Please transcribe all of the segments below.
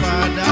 Pada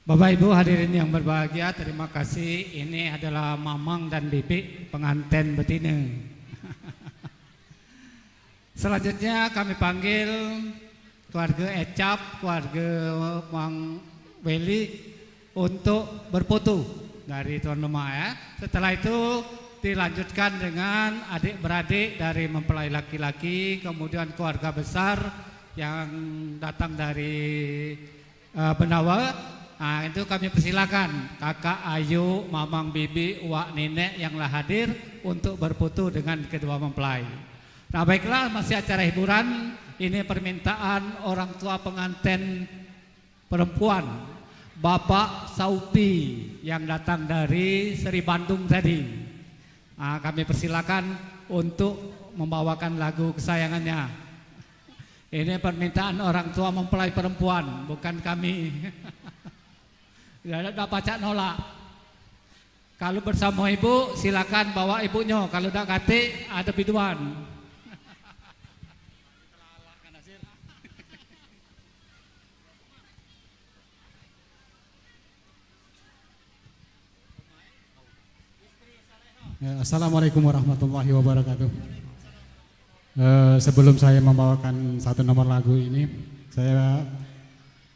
Bapak Ibu hadirin yang berbahagia, terima kasih. Ini adalah Mamang dan Bibi pengantin betina. Selanjutnya kami panggil keluarga Ecap, keluarga Mang Weli untuk berfoto dari tuan rumah ya. Setelah itu dilanjutkan dengan adik-beradik dari mempelai laki-laki, kemudian keluarga besar yang datang dari Benawa. Nah, itu kami persilakan Kakak Ayu, Mamang Bibi, Wak Nenek yang telah hadir untuk berfoto dengan kedua mempelai. Nah, baiklah, masih acara hiburan. Ini permintaan orang tua pengantin perempuan, Bapak Saupi yang datang dari Seri Bandung tadi. Nah, kami persilakan untuk membawakan lagu kesayangannya. Ini permintaan orang tua mempelai perempuan, bukan kami. Tidak ada pacak nolak. Kalau bersama ibu silakan bawa ibunya. Kalau tidak kate ada biduan. Assalamualaikum warahmatullahi wabarakatuh. Sebelum saya membawakan satu nomor lagu ini, saya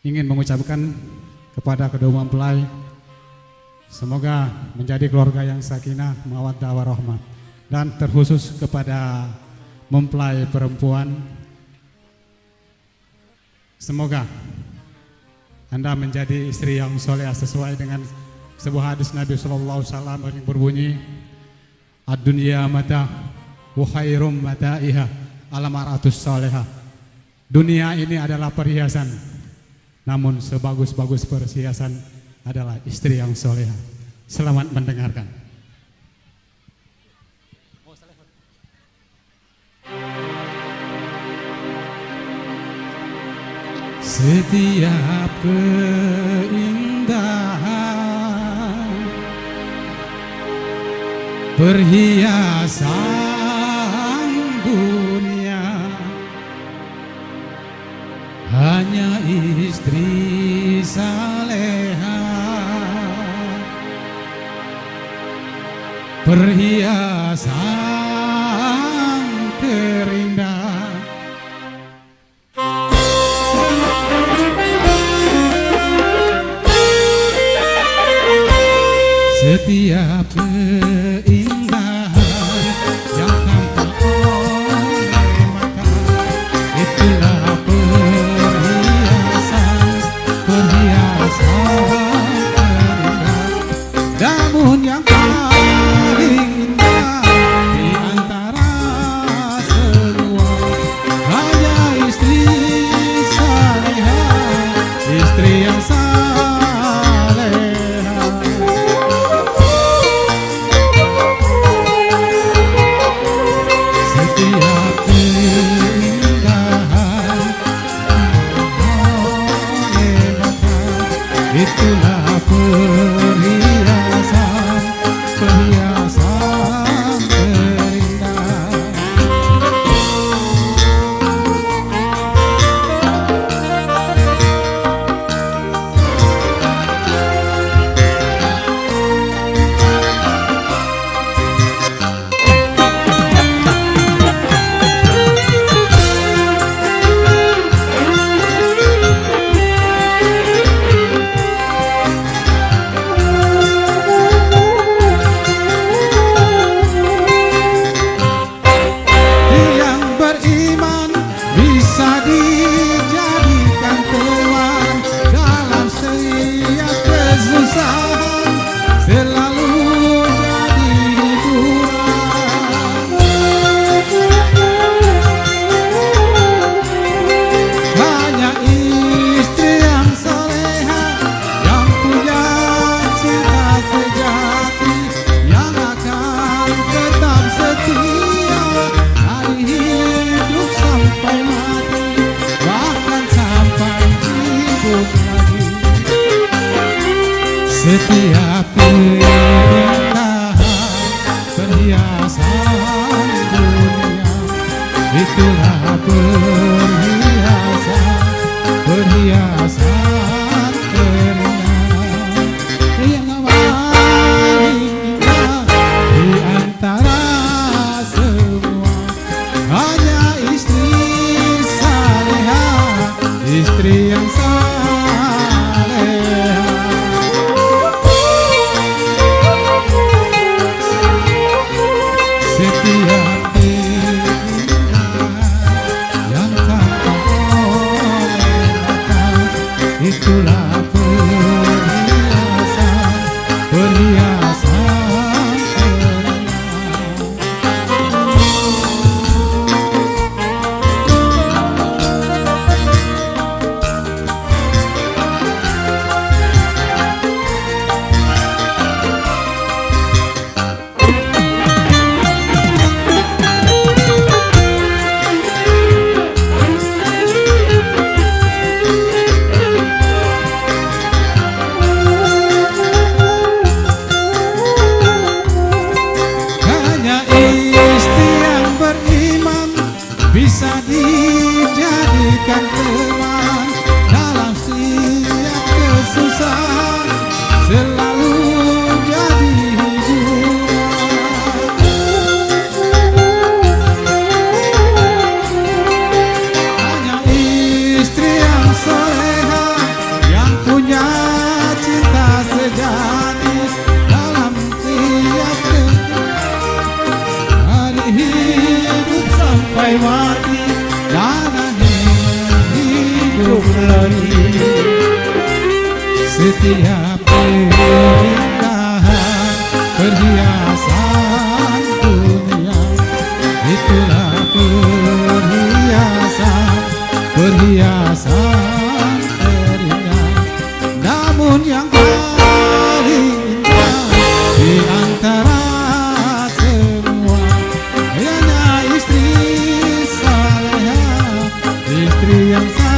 ingin mengucapkan kepada kedua mempelai, semoga menjadi keluarga yang sakinah, mawaddah warahmah. Dan terkhusus kepada mempelai perempuan, semoga Anda menjadi istri yang soleh sesuai dengan sebuah hadis Nabi SAW yang berbunyi, ad-dunya mata wa khairum mata'iha al-mar'atus salihah. Dunia ini adalah perhiasan, namun sebagus-bagus perhiasan adalah istri yang soleha. Selamat mendengarkan. Setiap keindahan perhiasan dunia, hanya istri saleha, perhiasan terindah. Setiap keindahan yang tampak oleh mata, itulah perhiasan terindah. Namun yang paling indah di antara semua hanya istri saleha, istri yang saleha. Setiap keindahan oleh mata, itulah perhiasan, perhiasan terindah. Setiap keindahan perhiasan dunia, itulah perhiasan, perhiasan terindah. yang saleh. Setiap keindahan yang tanpa oleh mata, itulah perhiasan, perhiasan terindah. Hanya istri yang beriman bisa dijadikan teman dalam setiap kesusahan, selalu jadi hiburan. Hanya istri yang soleha yang punya cinta sejati dalam tiap hari hidup sampai mati dan akhirnya hidup lagi. Setiap keindahan perhiasan dunia, itulah perhiasan, perhiasan terindah. Namun yang paling indah di antara semua hanya istri saleha, istri yang saleha.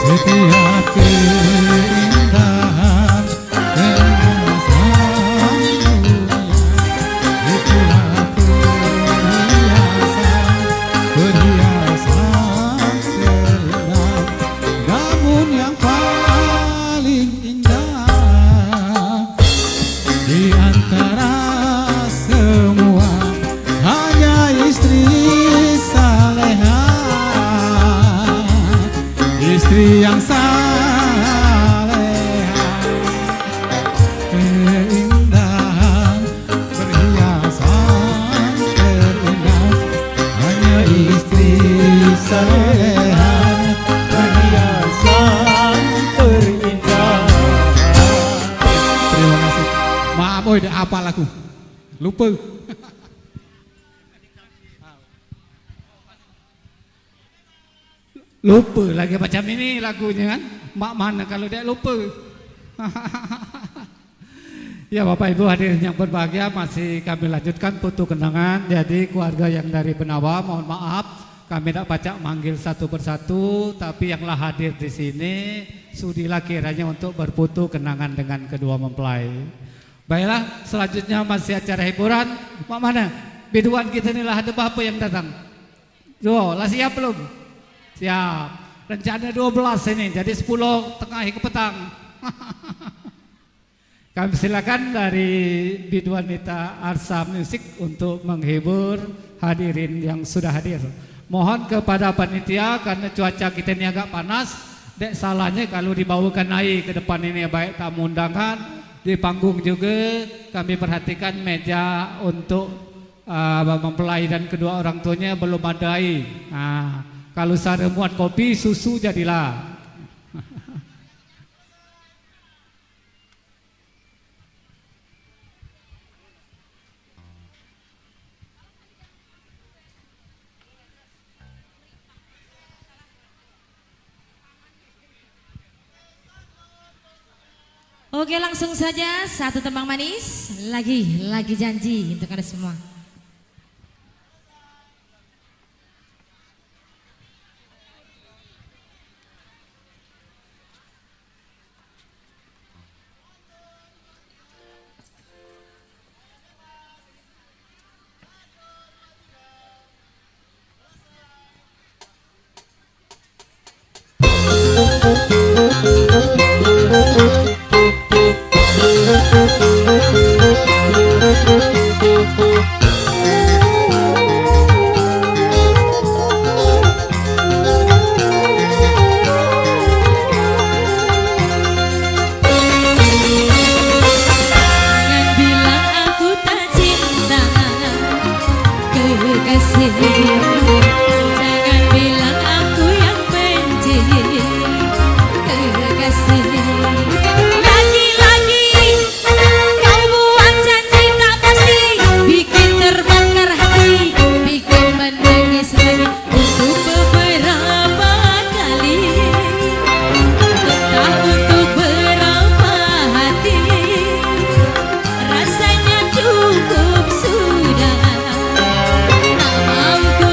Setiap keindahan perhiasan dunia, itulah perhiasan, perhiasan terindah. Namun yang paling indah di antara semua hanya istri saleha, istri yang saleha. Keindahan perhiasan terindah, hanya istri saleha, perhiasan terindah. Terima kasih. Maaf, udah apa lagu? Lupa. Lupa lagi macam ini lagunya kan. Mak mana kalau dia lupa. Ya Bapak Ibu hadirin yang berbahagia, masih kami lanjutkan foto kenangan. Jadi keluarga yang dari Benawa, mohon maaf kami tidak pacak manggil satu persatu, tapi yang hadir di sini sudilah kiranya untuk berfoto kenangan dengan kedua mempelai. Baiklah, selanjutnya masih acara hiburan. Mak mana? Biduan kita inilah ada apa yang datang? Lah siap belum? Siap. Rencana 12 ini, jadi 10 tengah ke petang. Kami silakan dari Biduan Nita Arsa Musik untuk menghibur hadirin yang sudah hadir. Mohon kepada panitia karena cuaca kita ini agak panas, dek salahnya kalau dibawakan air ke depan ini baik tamu undangan. Di panggung juga kami perhatikan meja untuk mempelai dan kedua orang tuanya belum ada air. Nah, kalau saya muat kopi, susu jadilah. Oke, langsung saja satu tembang manis lagi janji untuk Anda semua. kekasih, jangan bilang aku yang benci, kekasih. Lagi-lagi kau buat janji tak pasti, bikin terbakar hati, bikin menangis lagi untuk beberapa kali, entah untuk berapa hati, rasanya cukup sudah, tak mampu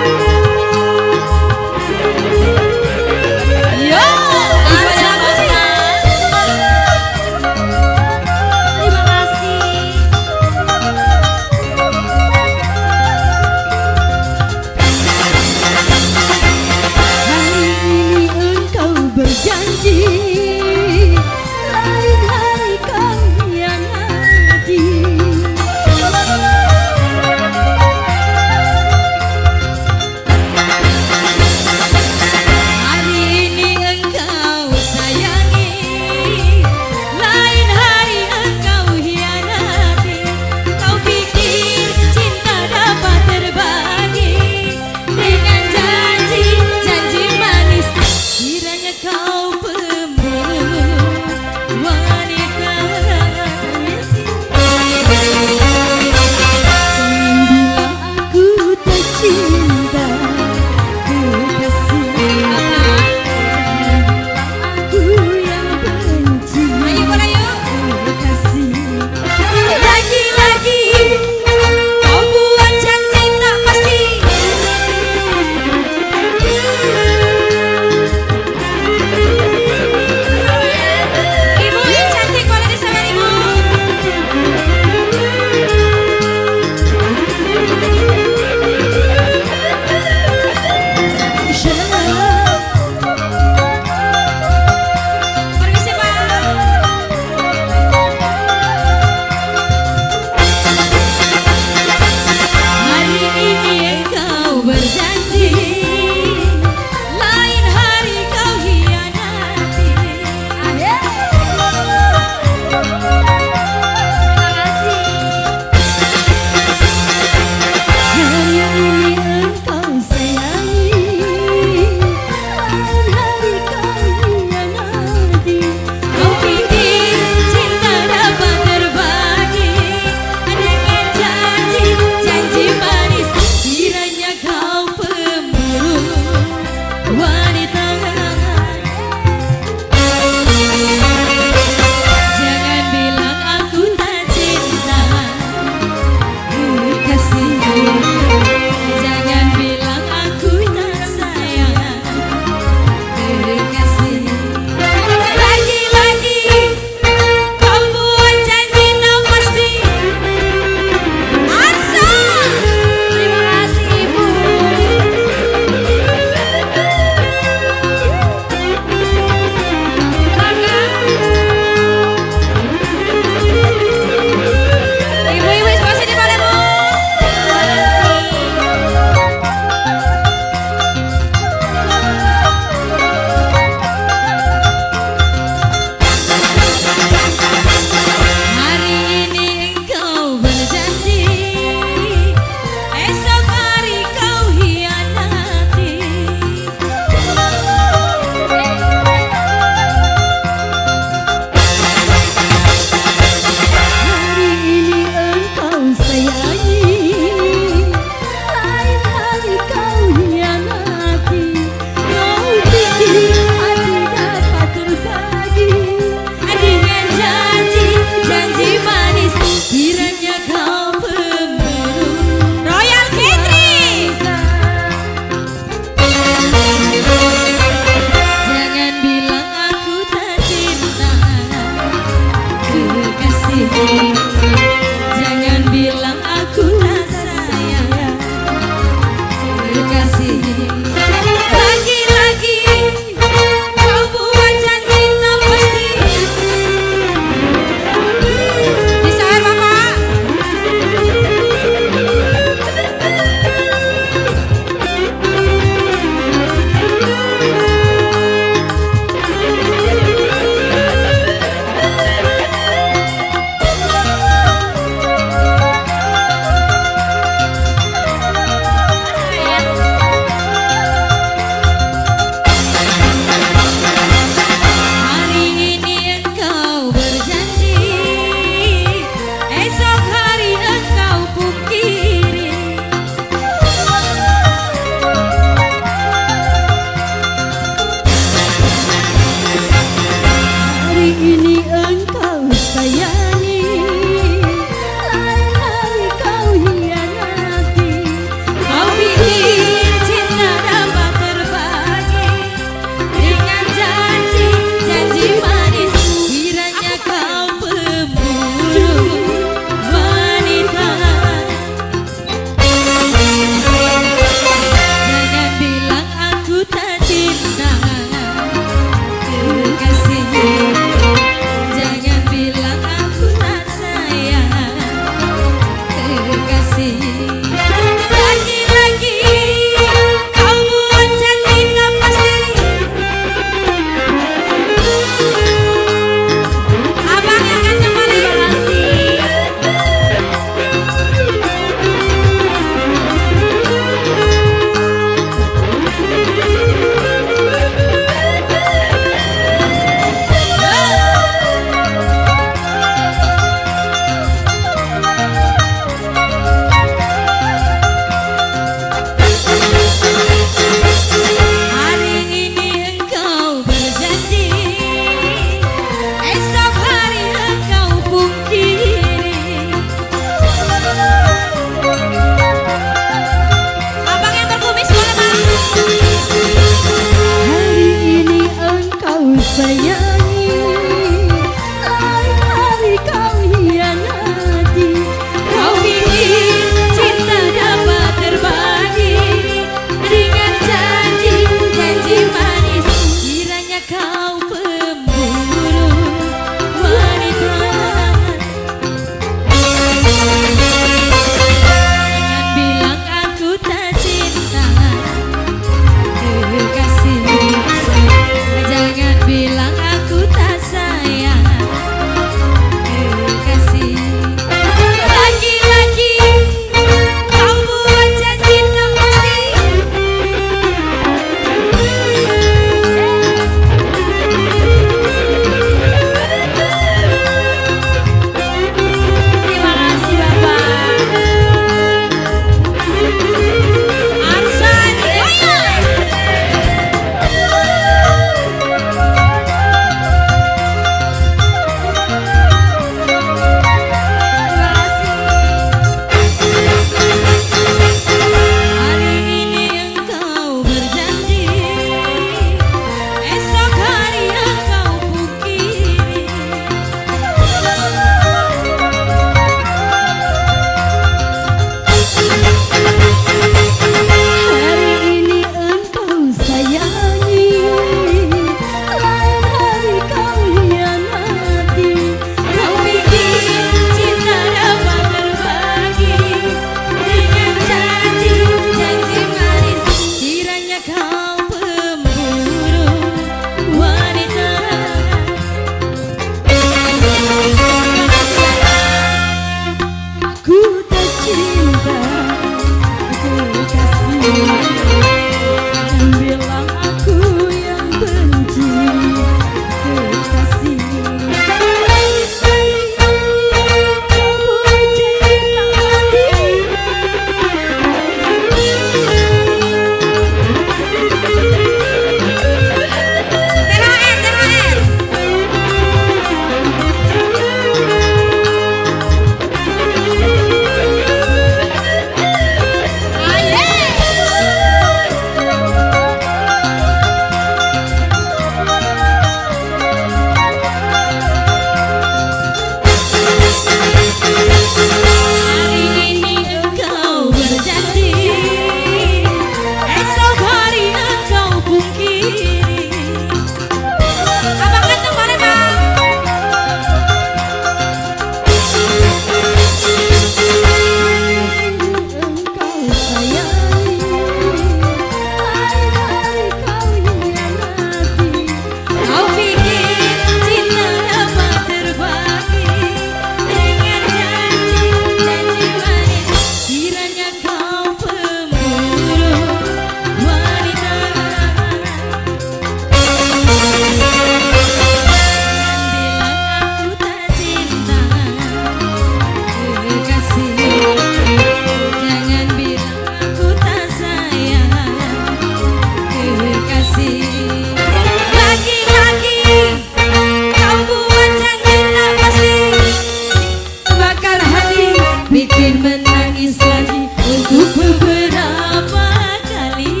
Untuk beberapa kali,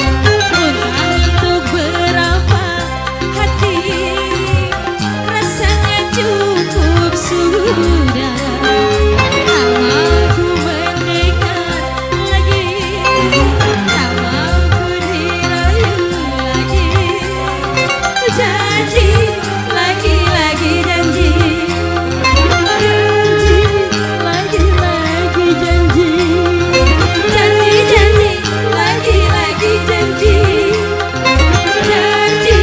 entah untuk berapa hati, rasanya cukup sudah. Tak mampu mendengar lagi, tak mampu dirayu lagi. Janji, lagi-lagi janji. Janji, lagi-lagi janji. Janji-janji, lagi-lagi janji. Janji,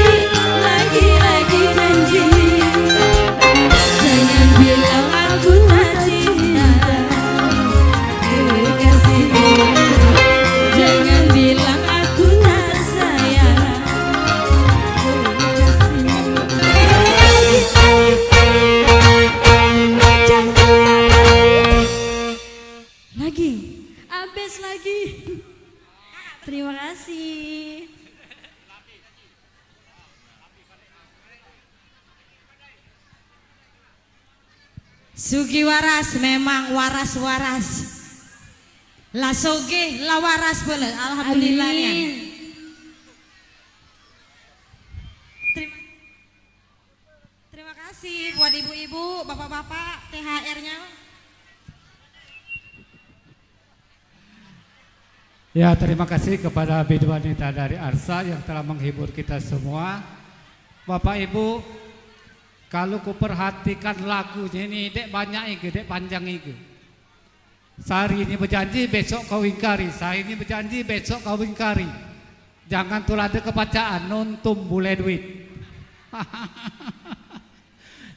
lagi-lagi janji. Jangan bilang aku tak cinta, kekasih. Jangan bilang aku tak sayang, lagi, abis lagi. Terima kasih. Sugi waras memang waras-waras. La soge la waras boleh. Alhamdulillahnya. Terima kasih buat ibu-ibu, bapak-bapak, THR-nya. Ya, terima kasih kepada bidu wanita dari Arsa yang telah menghibur kita semua. Bapak Ibu, kalau ku perhatikan lagunya ini dek banyak iki, dek panjang iki. Sehari ini berjanji, besok kau ingkari. Sehari ini berjanji, besok kau ingkari. Jangan tulade kebacaan, nuntum bule duit.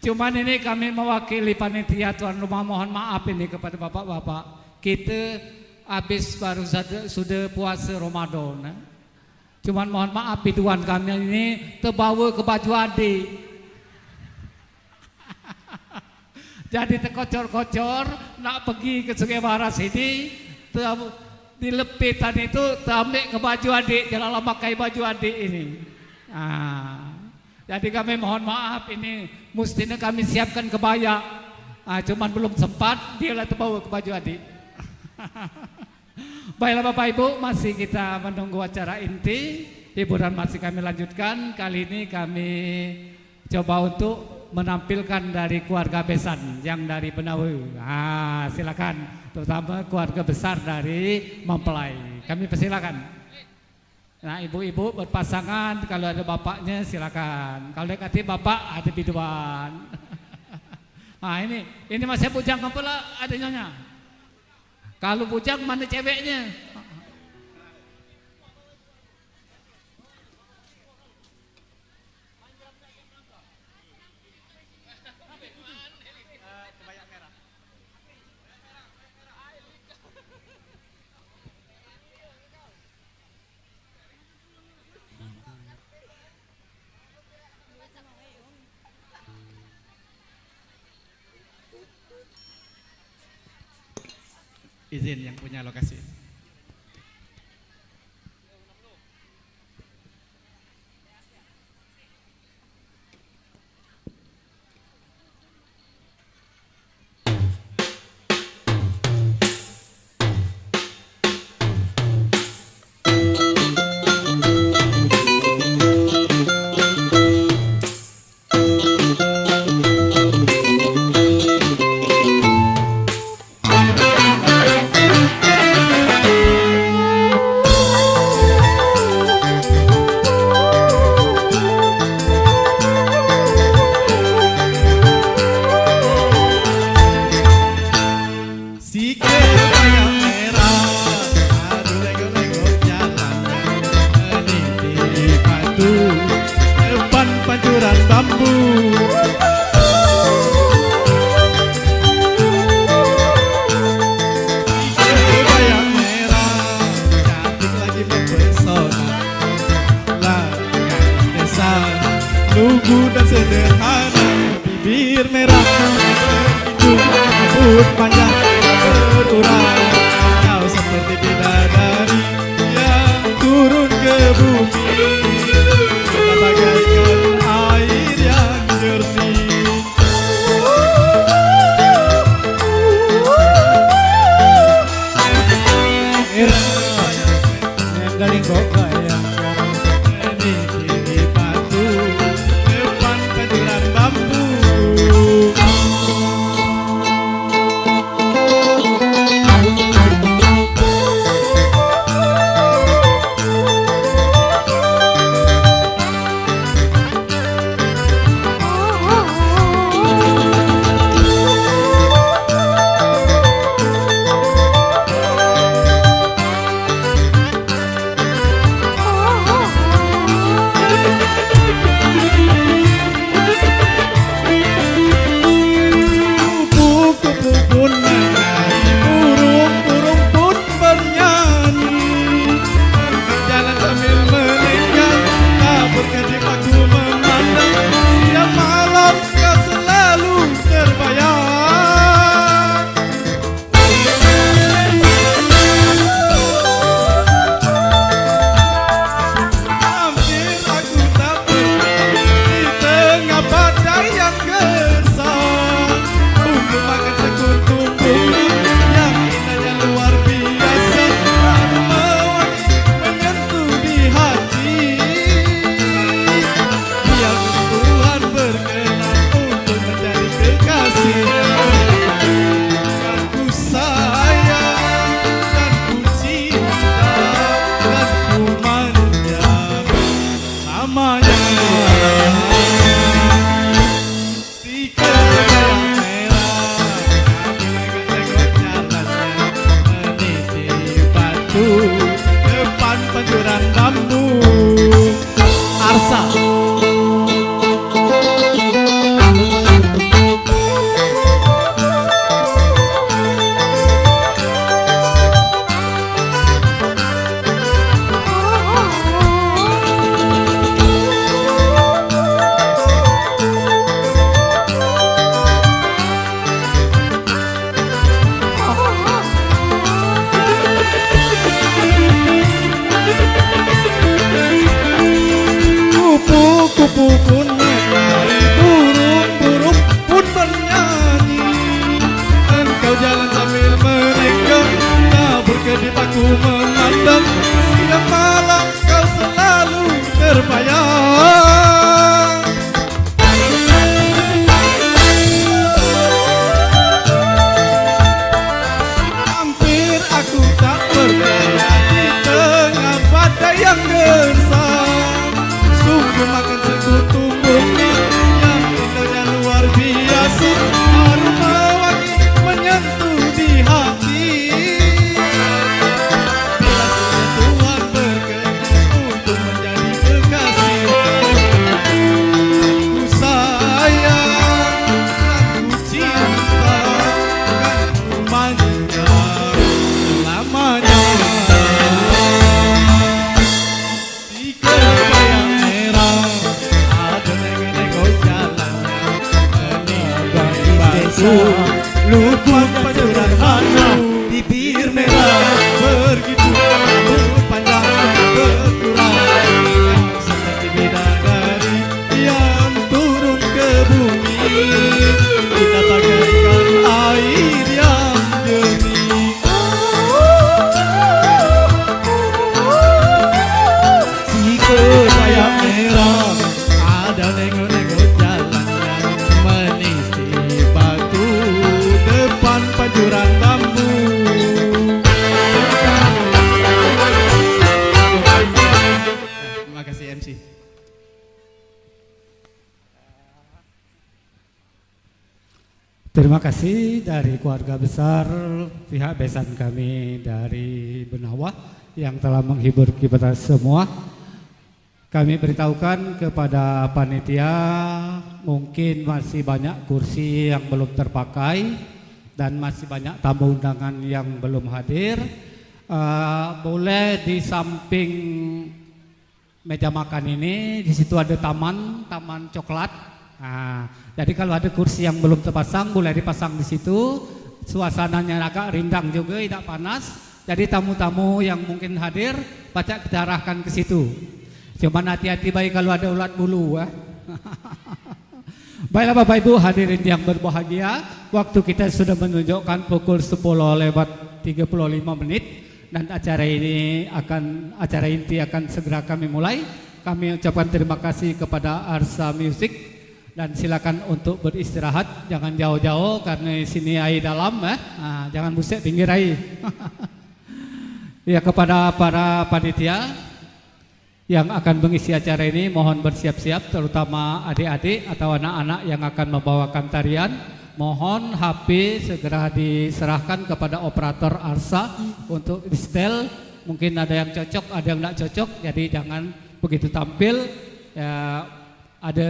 Cuman ini kami mewakili panitia tuan rumah, mohon maaf ini kepada bapak-bapak. Kita habis baru sudah puasa Ramadan. Cuman mohon maaf biduan kami ini terbawa ke baju adik. Jadi terkocor-kocor nak pergi ke Sungai Baras ini, di lepitan itu terambil ke baju adik, janganlah pakai baju adik ini. Jadi kami mohon maaf ini, mestinya kami siapkan kebaya. Cuman belum sempat, dia lah terbawa ke baju adik. Baiklah Bapak Ibu, masih kita menunggu acara inti. Hiburan masih kami lanjutkan. Kali ini kami coba untuk menampilkan dari keluarga besan yang dari Benawe. Silakan, terutama keluarga besar dari Mempelai. Kami persilakan. Nah, ibu-ibu berpasangan, kalau ada bapaknya silakan. Kalau dekati bapak ada biduan. Nah, ini masih bujang kepala ada nyonya. Kalau bujang mana ceweknya? Izin yang punya lokasi. batu depan pancuran bambu. Arsa. Kupu-kupu pun menari, burung-burung pun bernyanyi. Engkau jalan sambil menengok, tabur kedip aku memandang. Siang malam kau selalu terbayang. Hampir aku tak berdaya di tengah badai yang gersang. Sungguh makan sekutu bumi yang indahnya luar biasa, aroma wangi menyentuh di hati. Bila sudah Tuhan berkenan untuk menjadi kekasih, ku sayang, aku cinta, kan ku manja selamanya. Di kebaya merah ada nengok jalannya meninggalkan batu, lukman pancuran hana, bibir merah begitu rambut panjang berkurang seperti bidadari yang turun ke bumi. Kita bagaikan air yang jernih. Si kebaya merah ada nengok-nengok jalannya meniti batu depan pancuran bambu. Terima kasih MC. Terima kasih dari keluarga besar pihak besan kami dari Benawa yang telah menghibur kita semua. Kami beritahukan kepada panitia mungkin masih banyak kursi yang belum terpakai dan masih banyak tamu undangan yang belum hadir. Boleh di samping meja makan ini, di situ ada taman coklat. Nah, jadi kalau ada kursi yang belum terpasang boleh dipasang di situ. Suasananya agak rindang juga, tidak panas. Jadi tamu-tamu yang mungkin hadir, pacak kita arahkan ke situ. Cuman hati-hati baik kalau ada ulat bulu. Baiklah Bapak Ibu hadirin yang berbahagia, waktu kita sudah menunjukkan pukul 10:35 dan acara inti akan segera kami mulai. Kami ucapkan terima kasih kepada Arsa Music. Dan silakan untuk beristirahat, jangan jauh-jauh karena sini air dalam, jangan buset pinggir air. Ya, kepada para panitia yang akan mengisi acara ini mohon bersiap-siap, terutama adik-adik atau anak-anak yang akan membawakan tarian. Mohon HP segera diserahkan kepada operator Arsa untuk di setel. Mungkin ada yang cocok, ada yang tidak cocok, jadi jangan begitu tampil. Ya, ada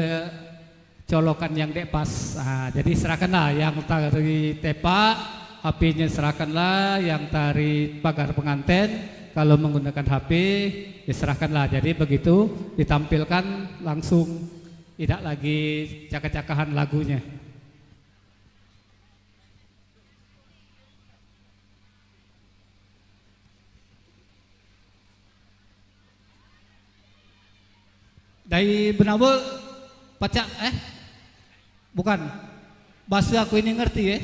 colokan yang dek pas. Jadi serahkanlah yang tari tepak, HP-nya serahkanlah, yang tari pagar pengantin kalau menggunakan HP diserahkanlah. Jadi begitu ditampilkan langsung, tidak lagi cakap-cakahan lagunya. Dari Benawal pacak bukan bahasa aku ini ngerti ya.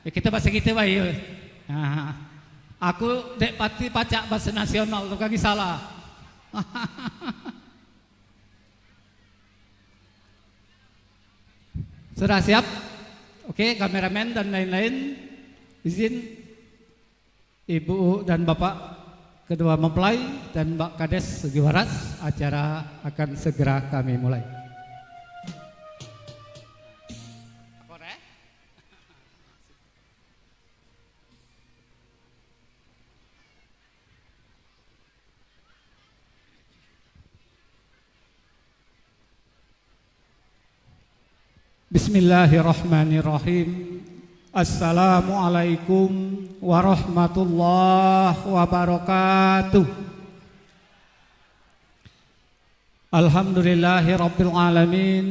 Kita bahasa kita baik. Aku dek pati pacak bahasa nasional tuh kaki salah. Sudah siap? Oke, kameramen dan lain-lain. Izin Ibu dan Bapak kedua mempelai dan Mbak Kades Sugi Waras, acara akan segera kami mulai. Bismillahirrahmanirrahim. Assalamualaikum warahmatullahi wabarakatuh. Alhamdulillahi rabbil alamin.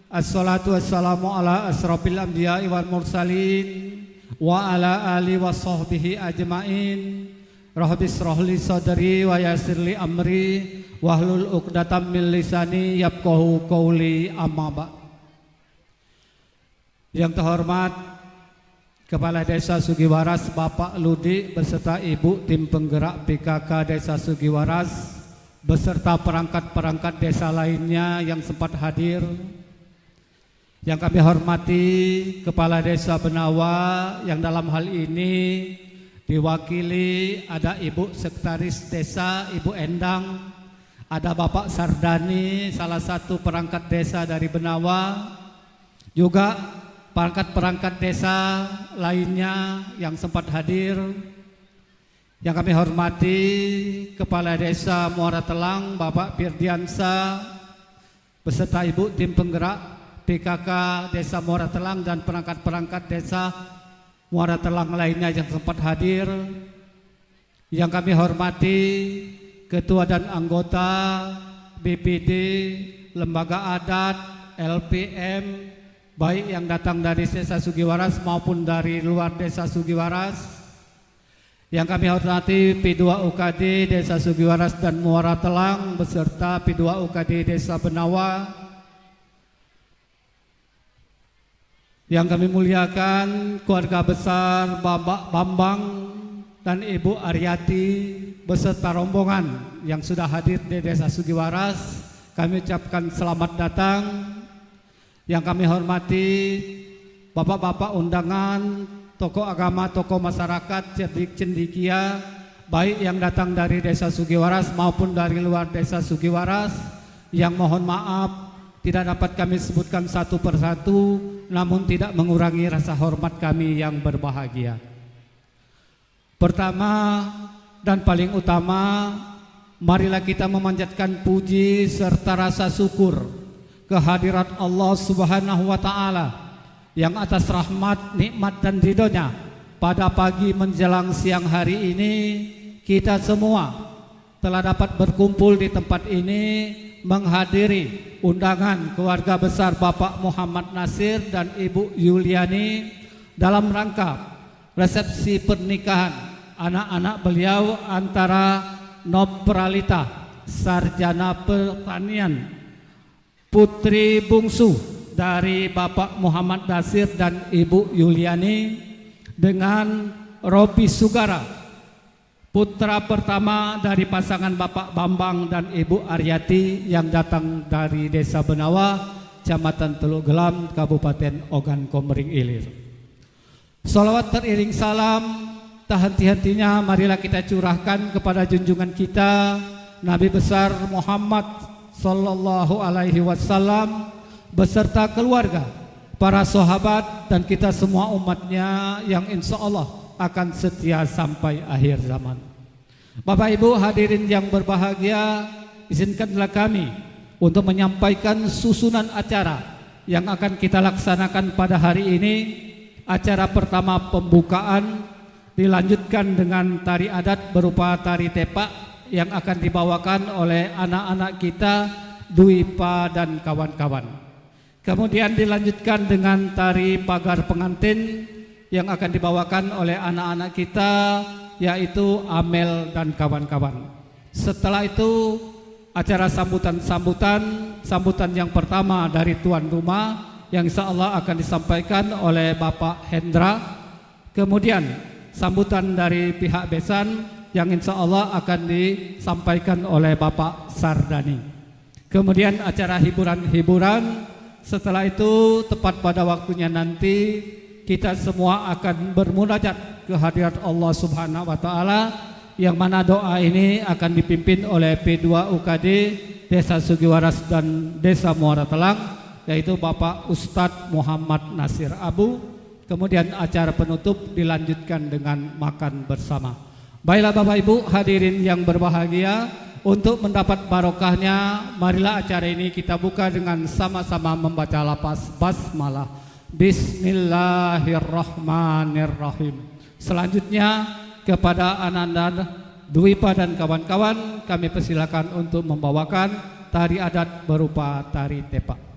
Assalatu wassalamu ala asrafil anbiya'i wal mursalin wa ala ali wa sahbihi ajmain. Rabbi shrahli sadri wa yassirli amri wahlul 'uqdatam min lisani yafqahu qawli, amma ba'd. Yang terhormat Kepala Desa Sugiwaras Bapak Ludi beserta Ibu tim penggerak PKK Desa Sugiwaras beserta perangkat-perangkat desa lainnya yang sempat hadir. Yang kami hormati Kepala Desa Benawa yang dalam hal ini diwakili ada Ibu Sekretaris Desa Ibu Endang, ada Bapak Sardani salah satu perangkat desa dari Benawa, juga perangkat-perangkat desa lainnya yang sempat hadir. Yang kami hormati Kepala Desa Muara Telang Bapak Firdiansa beserta Ibu tim penggerak PKK Desa Muara Telang dan perangkat-perangkat desa Muara Telang lainnya yang sempat hadir. Yang kami hormati Ketua dan anggota BPD, Lembaga Adat, LPM, baik yang datang dari Desa Sugiwaras maupun dari luar Desa Sugiwaras. Yang kami hormati P2 UKD Desa Sugiwaras dan Muara Telang beserta P2 UKD Desa Benawa. Yang kami muliakan keluarga besar Bapak Bambang dan Ibu Aryati beserta rombongan yang sudah hadir di Desa Sugiwaras. Kami ucapkan selamat datang. Yang kami hormati bapak-bapak undangan, tokoh agama, tokoh masyarakat, cendikia, baik yang datang dari Desa Sugiwaras maupun dari luar Desa Sugiwaras, yang mohon maaf tidak dapat kami sebutkan satu persatu, namun tidak mengurangi rasa hormat kami yang berbahagia. Pertama dan paling utama, marilah kita memanjatkan puji serta rasa syukur kehadirat Allah Subhanahu wa Ta'ala yang atas rahmat, nikmat dan ridhonya pada pagi menjelang siang hari ini kita semua telah dapat berkumpul di tempat ini menghadiri undangan keluarga besar Bapak Muhammad Nasir dan Ibu Yuliani dalam rangka resepsi pernikahan anak-anak beliau antara Nopralita, sarjana pertanian, putri bungsu dari Bapak Muhammad Nasir dan Ibu Yuliani, dengan Robi Sugara, putra pertama dari pasangan Bapak Bambang dan Ibu Aryati yang datang dari Desa Benawa, Kecamatan Teluk Gelam, Kabupaten Ogan Komering Ilir. Salawat teriring salam tak henti-hentinya marilah kita curahkan kepada junjungan kita Nabi besar Muhammad Sallallahu alaihi wasallam beserta keluarga, para sahabat dan kita semua umatnya yang insya Allah akan setia sampai akhir zaman. Bapak Ibu hadirin yang berbahagia, izinkanlah kami untuk menyampaikan susunan acara yang akan kita laksanakan pada hari ini. Acara pertama pembukaan dilanjutkan dengan tari adat berupa tari tepak yang akan dibawakan oleh anak-anak kita, Dwi Pa dan kawan-kawan. Kemudian dilanjutkan dengan tari pagar pengantin yang akan dibawakan oleh anak-anak kita, yaitu Amel dan kawan-kawan. Setelah itu acara sambutan yang pertama dari tuan rumah yang insya Allah akan disampaikan oleh Bapak Hendra. Kemudian sambutan dari pihak besan yang insya Allah akan disampaikan oleh Bapak Sardani. Kemudian acara hiburan-hiburan. Setelah itu tepat pada waktunya nanti kita semua akan bermunajat kehadirat Allah Subhanahu wa Ta'ala, yang mana doa ini akan dipimpin oleh P2 UKD Desa Sugiwaras dan Desa Muara Telang, yaitu Bapak Ustadz Muhammad Nasir Abu. Kemudian acara penutup dilanjutkan dengan makan bersama. Baiklah Bapak Ibu hadirin yang berbahagia, untuk mendapat barokahnya, marilah acara ini kita buka dengan sama-sama membaca lafaz basmalah. Bismillahirrahmanirrahim. Selanjutnya kepada Ananda, Dwipa dan kawan-kawan kami persilakan untuk membawakan tari adat berupa tari tepak.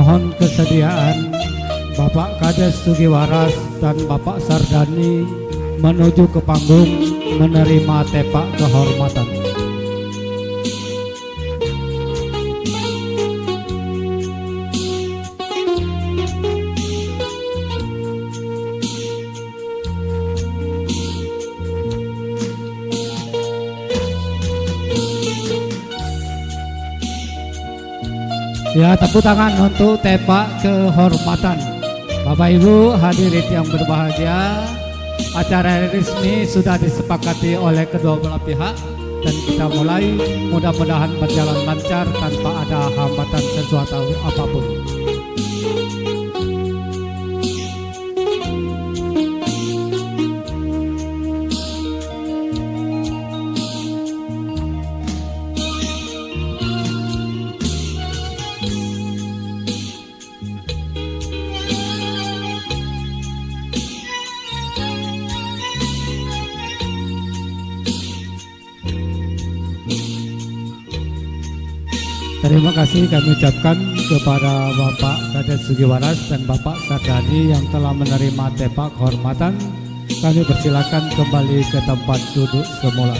mohon kesediaan Bapak Kades Sugiwaras dan Bapak Sardani menuju ke panggung menerima tepak kehormatan. Ya, tepuk tangan untuk tepak kehormatan. Bapak Ibu hadirin yang berbahagia, acara resmi sudah disepakati oleh kedua belah pihak dan kita mulai, mudah-mudahan berjalan lancar tanpa ada hambatan sesuatu apapun. Terima kasih kami ucapkan kepada Bapak Kades Sugiwaras dan Bapak Sardani yang telah menerima tepak kehormatan. Kami persilakan kembali ke tempat duduk semula.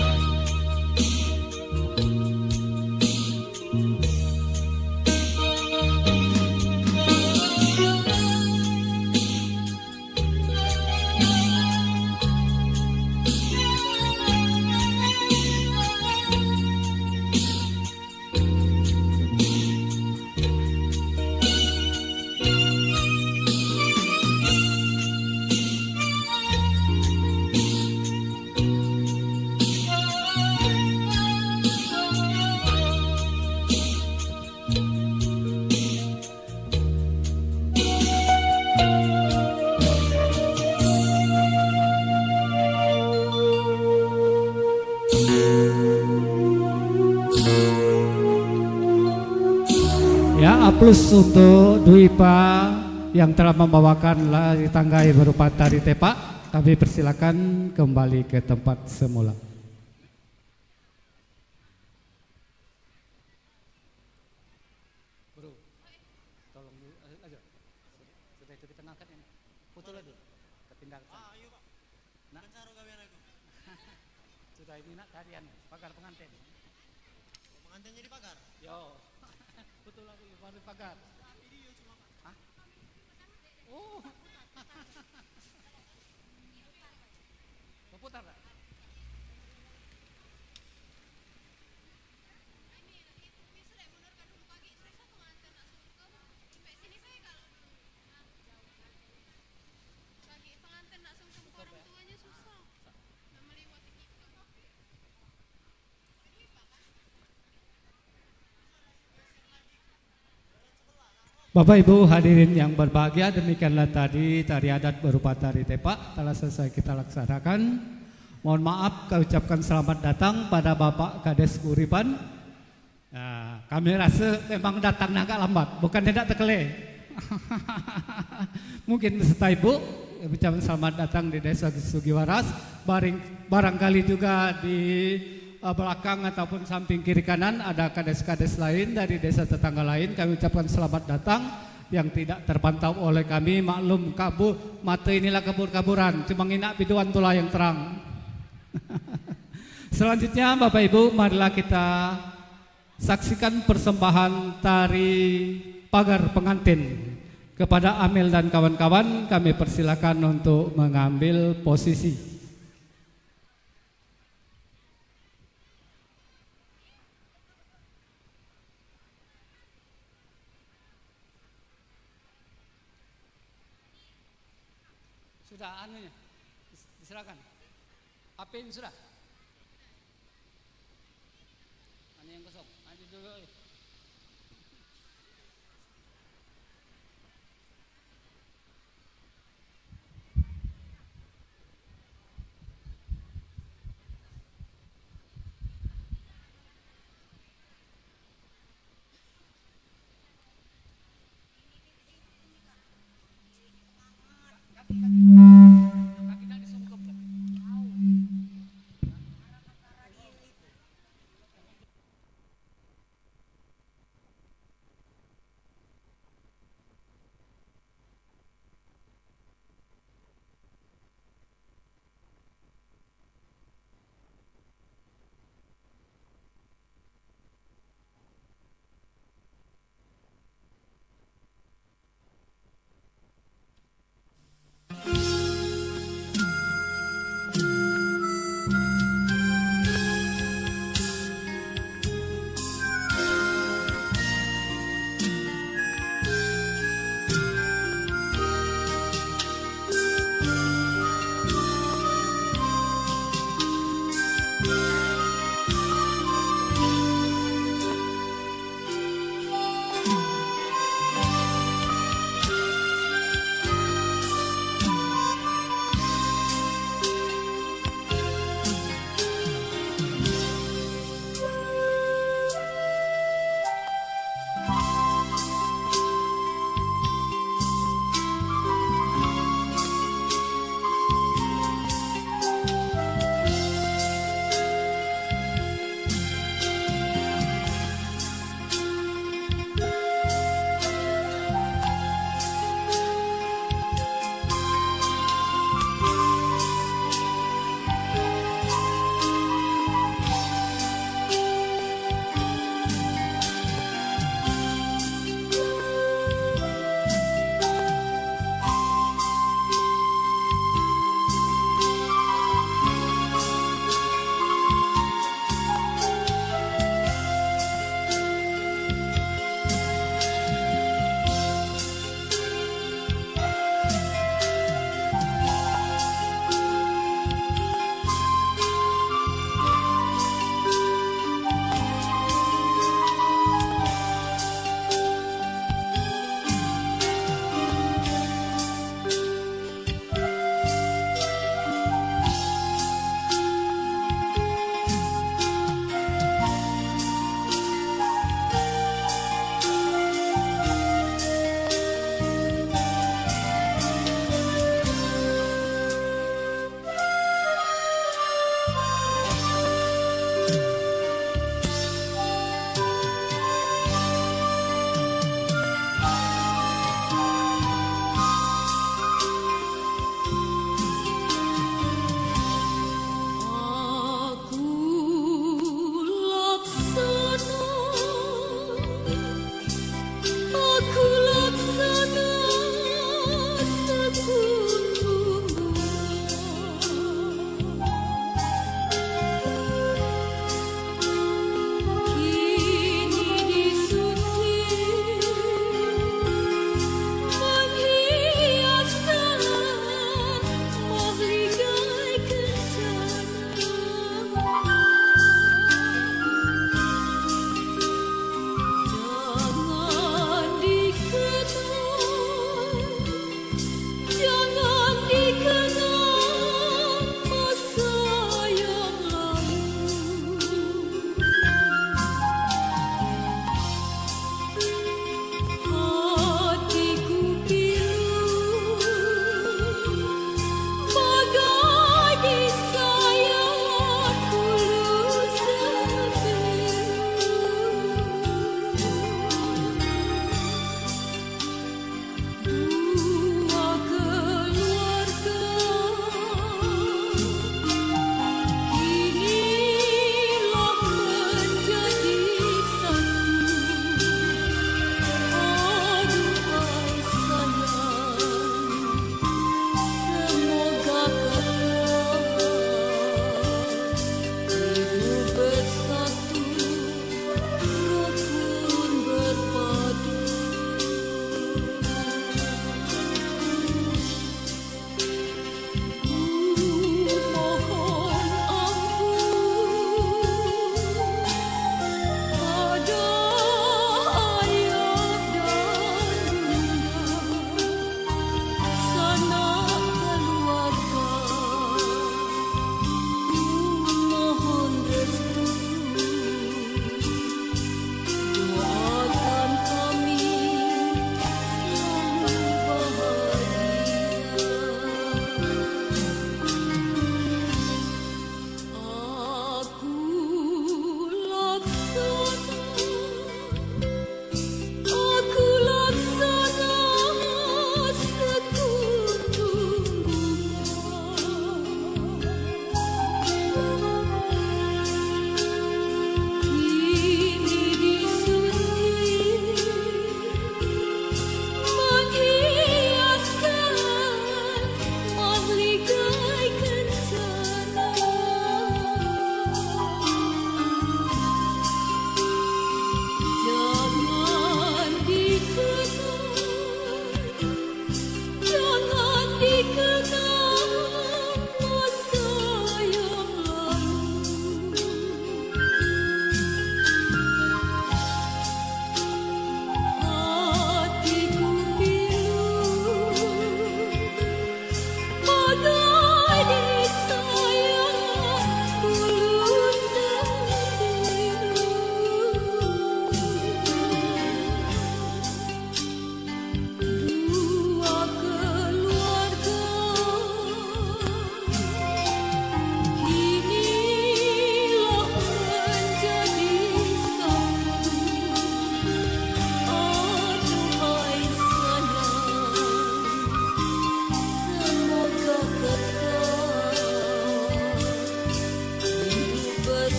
Ya, aplaus untuk Dwipa yang telah membawakan lari tanggai berupa tari tepak. Kami persilakan kembali ke tempat semula. Bro, tolong aja. Sudah itu ditenangkan ini. Putul lagi. Ketinggalan. Iya Pak. Nah, sudah ini nak tarian pagar pengantin. Pengantin jadi pagar. Yo. Betul lagi baru pagar. Hah? Oh. Putar tak? Bapak Ibu hadirin yang berbahagia, demikianlah tadi tari adat berupa tari tepak telah selesai kita laksanakan. Mohon maaf kami ucapkan selamat datang pada Bapak Kades Kuripan. Nah, kami rasa memang datang agak lambat, bukan tidak terkelih. Mungkin beserta Ibu ucapkan selamat datang di Desa Sugiwaras. Barangkali juga di belakang ataupun samping kiri kanan ada kades-kades lain dari desa tetangga lain. Kami ucapkan selamat datang. Yang tidak terpantau oleh kami maklum kabur, mata inilah kabur-kaburan, cuma nginak biduan tulah yang terang. Selanjutnya Bapak Ibu, marilah kita saksikan persembahan tari pagar pengantin. Kepada Amel dan kawan-kawan kami persilakan untuk mengambil posisi. Sudah anunya, diserahkan. Apin sudah. Anu yang kosong, maju dulu.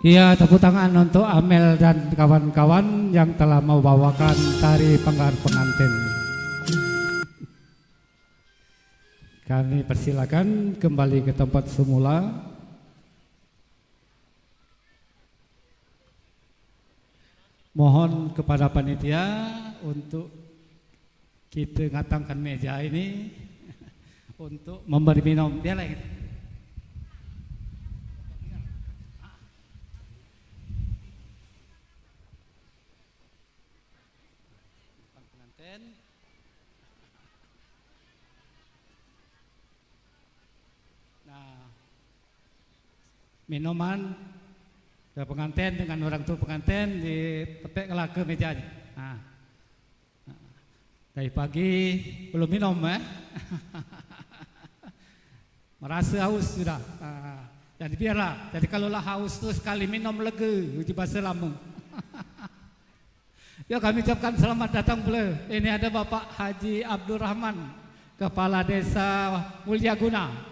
Iya, tepuk tangan untuk Amel dan kawan-kawan yang telah membawakan tari Penggar Pengantin. Kami persilakan kembali ke tempat semula. Mohon kepada panitia untuk kita ngatangkan meja ini untuk memberi minum. Dia lagi. Nah, minuman ke pengantin dengan orang tua pengantin dipepeklah ke mejanya. Nah, dari pagi belum minum merasa haus sudah. Jadi biarlah. Jadi kalau lah haus tu sekali minum lega uji bahasa lama. Ya, kami ucapkan selamat datang pula. Ini ada Bapak Haji Abdul Rahman, Kepala Desa Mulyaguna.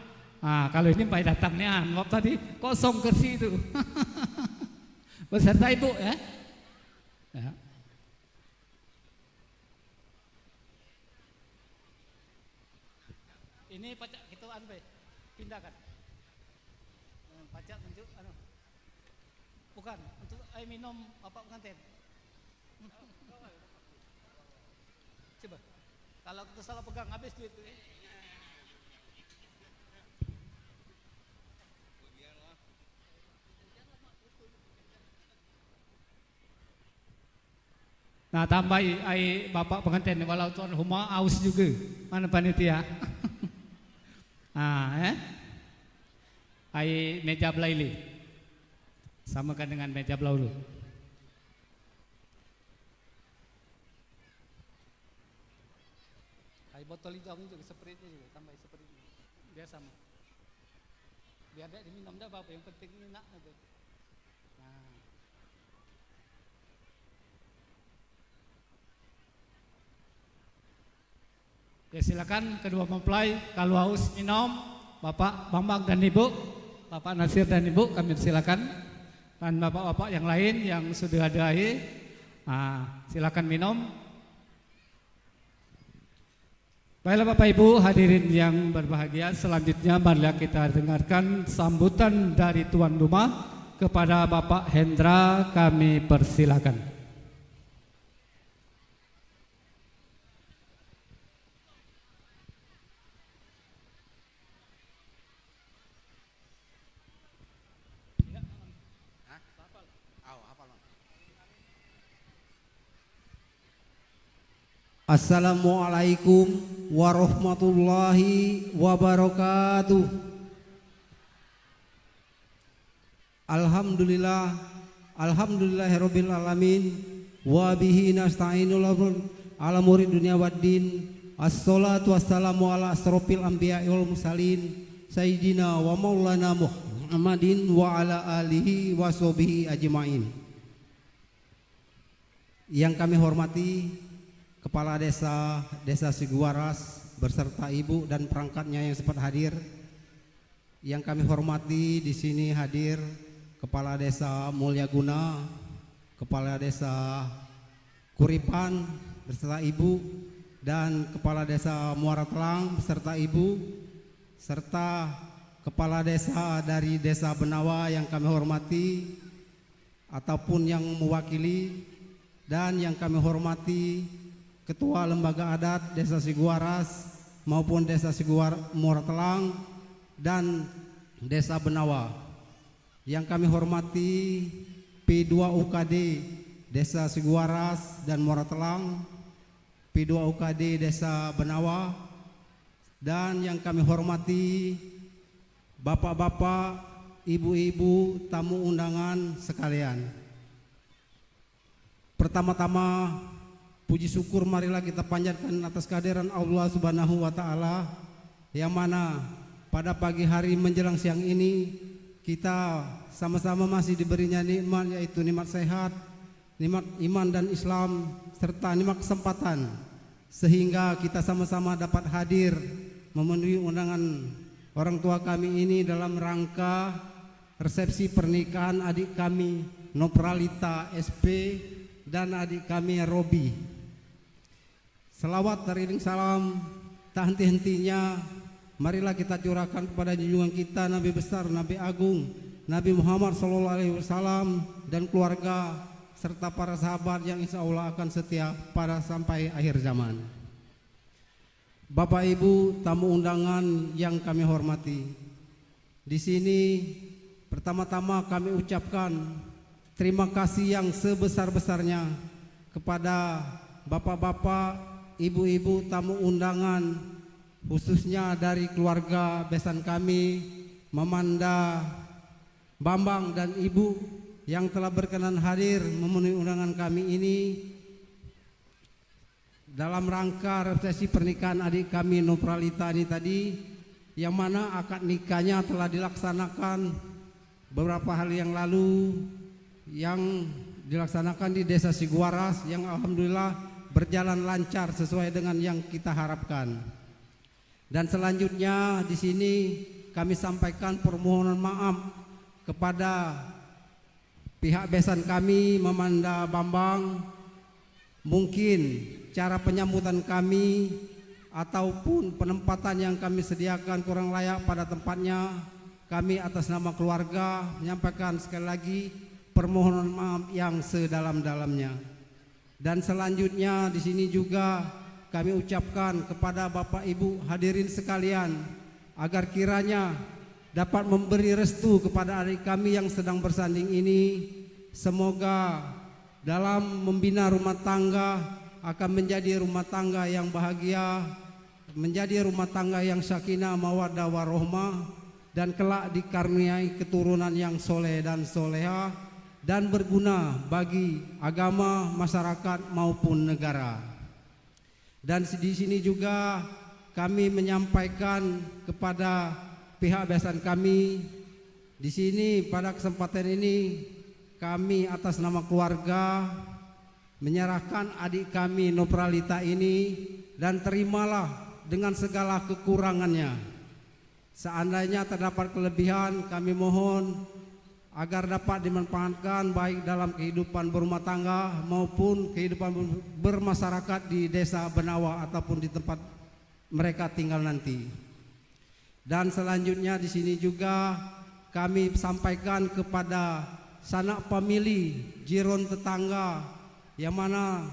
Kalau ini baik datangnya, waktu tadi kosong kursi itu. Beserta ibu ya. Ini pajak kita pindahkan. Pajak untuk bukan untuk air minum bapak pengantin. Coba. Kalau kita salah pegang habis duit itu. Nah, tambah air bapak pengantin walau tuan rumah aus juga. Mana panitia? Air meja belaili. Samakan dengan meja belaulu. Air botol hijau juga seperti juga, tambah seperti ini. Biar sama. Biar ada diminum dah apa yang penting ini nak aja. Ya, silakan kedua mempelai kalau haus minum, Bapak Bambang dan Ibu, Bapak Nasir dan Ibu kami silakan, dan bapak-bapak yang lain yang sudah ada air, silakan minum. Baiklah Bapak Ibu hadirin yang berbahagia, selanjutnya marilah kita dengarkan sambutan dari tuan rumah kepada Bapak Hendra, kami persilakan. Assalamualaikum warahmatullahi wabarakatuh. Alhamdulillah, alhamdulillahirabbil alamin, wa bihi nasta'inul ala murid dunya waddin. Assalatu wassalamu ala asrofil anbiya'i wal mursalin sayyidina wa maulana Muhammadin wa ala alihi wa sahbihi ajmain. Yang kami hormati Kepala Desa Siguaras beserta ibu dan perangkatnya yang sempat hadir. Yang kami hormati di sini hadir Kepala Desa Mulyaguna, Kepala Desa Kuripan beserta ibu, dan Kepala Desa Muara Telang beserta ibu, serta Kepala Desa dari Desa Benawa yang kami hormati ataupun yang mewakili, dan yang kami hormati Ketua Lembaga Adat Desa Siguaras maupun Desa Muara Telang dan Desa Benawa. Yang kami hormati P2 UKD Desa Siguaras dan Muara Telang, P2 UKD Desa Benawa, dan yang kami hormati bapak-bapak, ibu-ibu, tamu undangan sekalian. Pertama-tama puji syukur marilah kita panjatkan atas kehadiran Allah Subhanahu wa taala, yang mana pada pagi hari menjelang siang ini kita sama-sama masih diberinya nikmat, yaitu nikmat sehat, nikmat iman dan Islam, serta nikmat kesempatan, sehingga kita sama-sama dapat hadir memenuhi undangan orang tua kami ini dalam rangka resepsi pernikahan adik kami Nopralita SP dan adik kami Robi. Selawat teriring salam tak henti-hentinya marilah kita curahkan kepada junjungan kita Nabi besar, Nabi agung, Nabi Muhammad SAW dan keluarga serta para sahabat yang insya Allah akan setia pada sampai akhir zaman. Bapak Ibu tamu undangan yang kami hormati, di sini pertama-tama kami ucapkan terima kasih yang sebesar-besarnya kepada bapak-bapak, ibu-ibu tamu undangan, khususnya dari keluarga besan kami, Mamanda, Bambang dan Ibu yang telah berkenan hadir memenuhi undangan kami ini dalam rangka resepsi pernikahan adik kami Nopralita ini tadi, yang mana akad nikahnya telah dilaksanakan beberapa hari yang lalu, yang dilaksanakan di Desa Siguaras, yang alhamdulillah berjalan lancar sesuai dengan yang kita harapkan. Dan selanjutnya di sini kami sampaikan permohonan maaf kepada pihak besan kami Mamanda Bambang, mungkin cara penyambutan kami ataupun penempatan yang kami sediakan kurang layak pada tempatnya. Kami atas nama keluarga menyampaikan sekali lagi permohonan maaf yang sedalam-dalamnya. Dan selanjutnya di sini juga kami ucapkan kepada Bapak Ibu hadirin sekalian agar kiranya dapat memberi restu kepada adik kami yang sedang bersanding ini. Semoga dalam membina rumah tangga akan menjadi rumah tangga yang bahagia, menjadi rumah tangga yang sakinah mawaddah warohmah, dan kelak dikaruniai keturunan yang soleh dan soleha dan berguna bagi agama, masyarakat maupun negara. Dan di sini juga kami menyampaikan kepada pihak besan kami di sini pada kesempatan ini, kami atas nama keluarga menyerahkan adik kami Nopralita ini, dan terimalah dengan segala kekurangannya. Seandainya terdapat kelebihan, kami mohon agar dapat dimanfaatkan baik dalam kehidupan berumah tangga maupun kehidupan bermasyarakat di desa Benawa ataupun di tempat mereka tinggal nanti. Dan selanjutnya di sini juga kami sampaikan kepada sanak famili, jiron tetangga, yang mana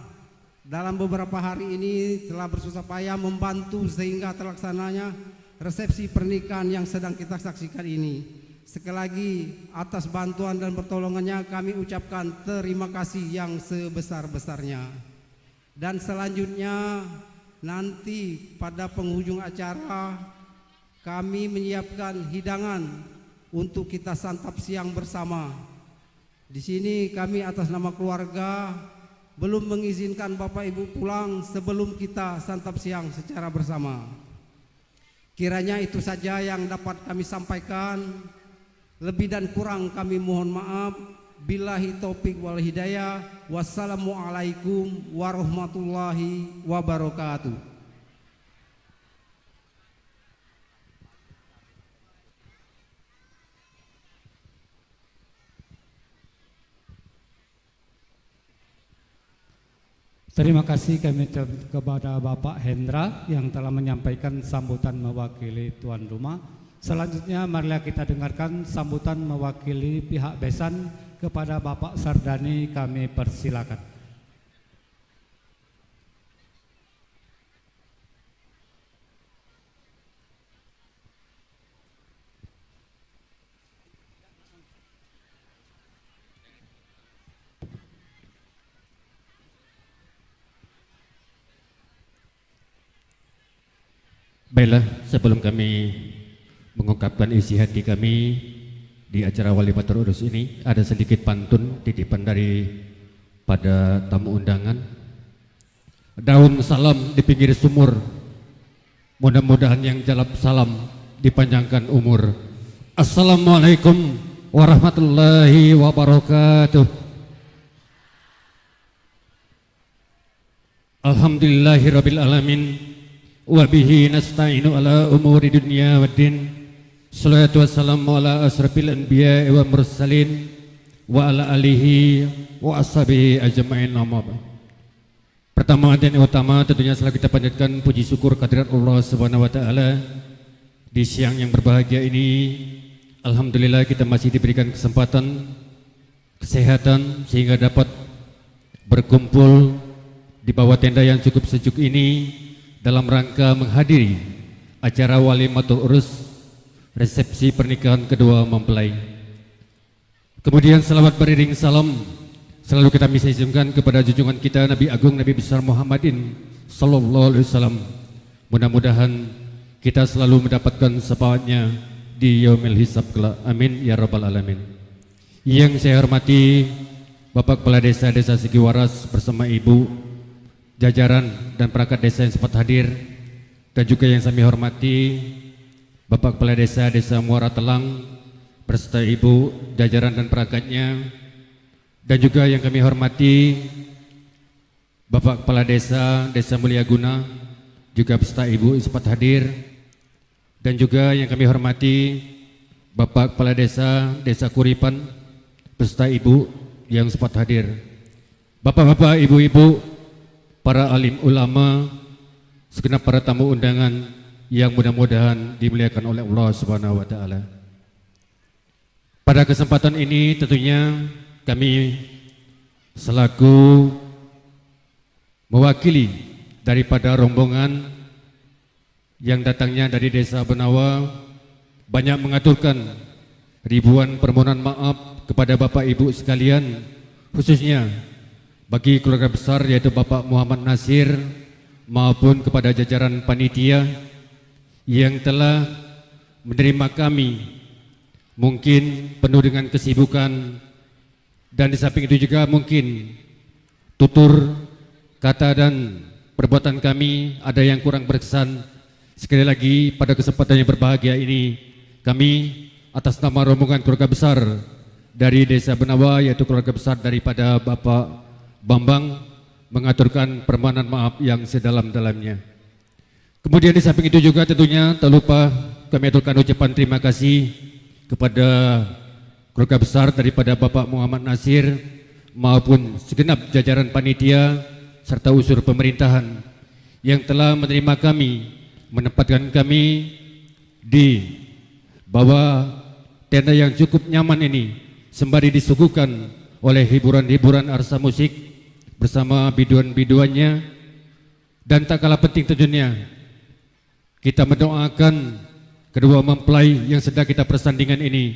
dalam beberapa hari ini telah bersusah payah membantu sehingga terlaksananya resepsi pernikahan yang sedang kita saksikan ini. Sekali lagi atas bantuan dan pertolongannya kami ucapkan terima kasih yang sebesar-besarnya. Dan selanjutnya nanti pada penghujung acara kami menyiapkan hidangan untuk kita santap siang bersama. Di sini kami atas nama keluarga belum mengizinkan Bapak Ibu pulang sebelum kita santap siang secara bersama. Kiranya itu saja yang dapat kami sampaikan. Lebih dan kurang kami mohon maaf. Billahi taufik wal hidayah. Wassalamualaikum warahmatullahi wabarakatuh. Terima kasih kami kepada Bapak Hendra yang telah menyampaikan sambutan mewakili tuan rumah. Selanjutnya marilah kita dengarkan sambutan mewakili pihak besan kepada Bapak Sardani, kami persilakan. Baiklah, sebelum kami mengungkapkan isi hati kami di acara Walimatul Urus ini, ada sedikit pantun titipan dari pada tamu undangan. Daun salam di pinggir sumur, mudah-mudahan yang jalap salam dipanjangkan umur. Assalamualaikum warahmatullahi wabarakatuh. Alhamdulillahirabbil alamin. Wa bihi nasta'inu ala umuri dunya waddin. Salatu wassalamu ala asrafil anbiya wa mursalin wa ala alihi wa ashabihi ajma'in amma ba'd. Pertama dan yang utama tentunya setelah kita panjatkan puji syukur kehadirat Allah Subhanahu wa taala di siang yang berbahagia ini. Alhamdulillah kita masih diberikan kesempatan kesehatan sehingga dapat berkumpul di bawah tenda yang cukup sejuk ini dalam rangka menghadiri acara walimatul urus resepsi pernikahan kedua mempelai. Kemudian selawat beriring salam selalu kita misalkan kepada junjungan kita Nabi Agung Nabi besar Muhammadin sallallahu alaihi wasallam. Mudah-mudahan kita selalu mendapatkan syafaatnya di yaumil hisab kelak. Amin ya rabbal alamin. Yang saya hormati Bapak Kepala Desa Sigiwaras bersama Ibu, jajaran dan perangkat desa yang sempat hadir, dan juga yang saya hormati Bapak Kepala Desa Muara Telang beserta Ibu, jajaran dan perangkatnya, dan juga yang kami hormati Bapak Kepala Desa Mulia Guna juga beserta Ibu yang sempat hadir, dan juga yang kami hormati Bapak Kepala Desa Kuripan beserta Ibu yang sempat hadir, Bapak-bapak, Ibu-ibu, para alim ulama, segenap para tamu undangan yang mudah-mudahan dimuliakan oleh Allah Subhanahu wa taala. Pada kesempatan ini tentunya kami selaku mewakili daripada rombongan yang datangnya dari Desa Benawa banyak mengaturkan ribuan permohonan maaf kepada Bapak Ibu sekalian, khususnya bagi keluarga besar yaitu Bapak Muhammad Nasir maupun kepada jajaran panitia yang telah menerima kami mungkin penuh dengan kesibukan, dan di samping itu juga mungkin tutur kata dan perbuatan kami ada yang kurang berkesan. Sekali lagi pada kesempatan yang berbahagia ini kami atas nama rombongan keluarga besar dari Desa Benawa yaitu keluarga besar daripada Bapak Bambang mengaturkan permohonan maaf yang sedalam-dalamnya. Kemudian di samping itu juga tentunya tak lupa kami aturkan ucapan terima kasih kepada keluarga besar daripada Bapak Muhammad Nasir maupun segenap jajaran panitia serta unsur pemerintahan yang telah menerima kami, menempatkan kami di bawah tenda yang cukup nyaman ini sembari disuguhkan oleh hiburan-hiburan arsa musik bersama biduan-biduannya, dan tak kalah penting tentunya kita mendoakan kedua mempelai yang sedang kita persandingan ini,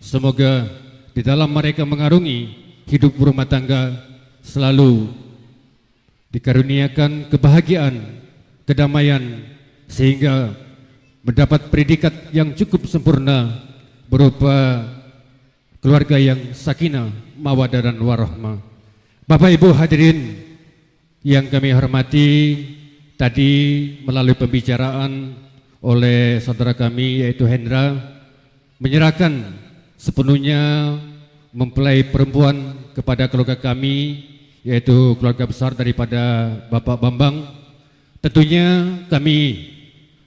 semoga di dalam mereka mengarungi hidup berumah tangga selalu dikaruniakan kebahagiaan, kedamaian, sehingga mendapat predikat yang cukup sempurna berupa keluarga yang sakinah, mawaddah dan warahmah. Bapak Ibu hadirin yang kami hormati, tadi melalui pembicaraan oleh saudara kami yaitu Hendra menyerahkan sepenuhnya mempelai perempuan kepada keluarga kami yaitu keluarga besar daripada Bapak Bambang. Tentunya kami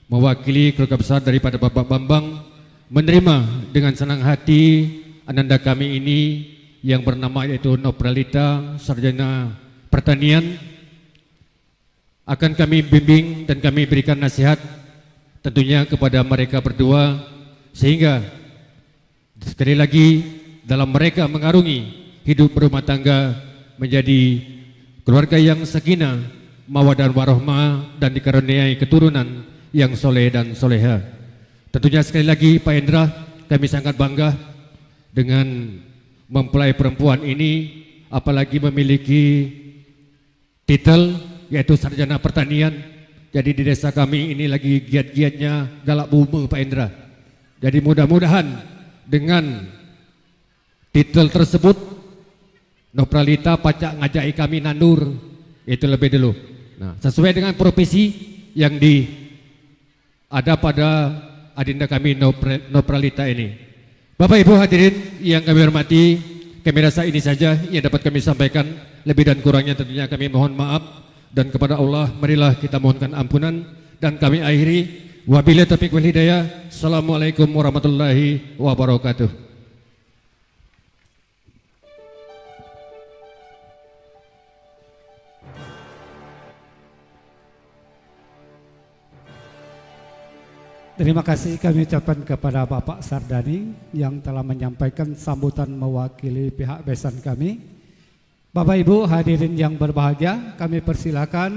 mewakili keluarga besar daripada Bapak Bambang menerima dengan senang hati ananda kami ini yang bernama yaitu Nopralita, sarjana pertanian. Akan kami bimbing dan kami berikan nasihat tentunya kepada mereka berdua, sehingga sekali lagi dalam mereka mengarungi hidup berumah tangga menjadi keluarga yang sakinah, mawaddah warahmah, dan dikaruniai keturunan yang soleh dan soleha. Tentunya sekali lagi Pak Hendra, kami sangat bangga dengan mempelai perempuan ini, apalagi memiliki titel yaitu sarjana pertanian. Jadi di desa kami ini lagi giat-giatnya galak bumi Pak Hendra. Jadi mudah-mudahan dengan titel tersebut Nopralita pacak ngajai kami nandur itu lebih dulu. Nah, sesuai dengan profesi yang ada pada adinda kami Nopralita ini. Bapak Ibu hadirin yang kami hormati, kami rasa ini saja yang dapat kami sampaikan. Lebih dan kurangnya tentunya kami mohon maaf, dan kepada Allah marilah kita mohonkan ampunan, dan kami akhiri Wabillahi taufiq wal hidayah. Assalamualaikum warahmatullahi wabarakatuh. Terima kasih kami ucapkan kepada Bapak Sardani yang telah menyampaikan sambutan mewakili pihak besan kami. Bapak Ibu hadirin yang berbahagia, kami persilakan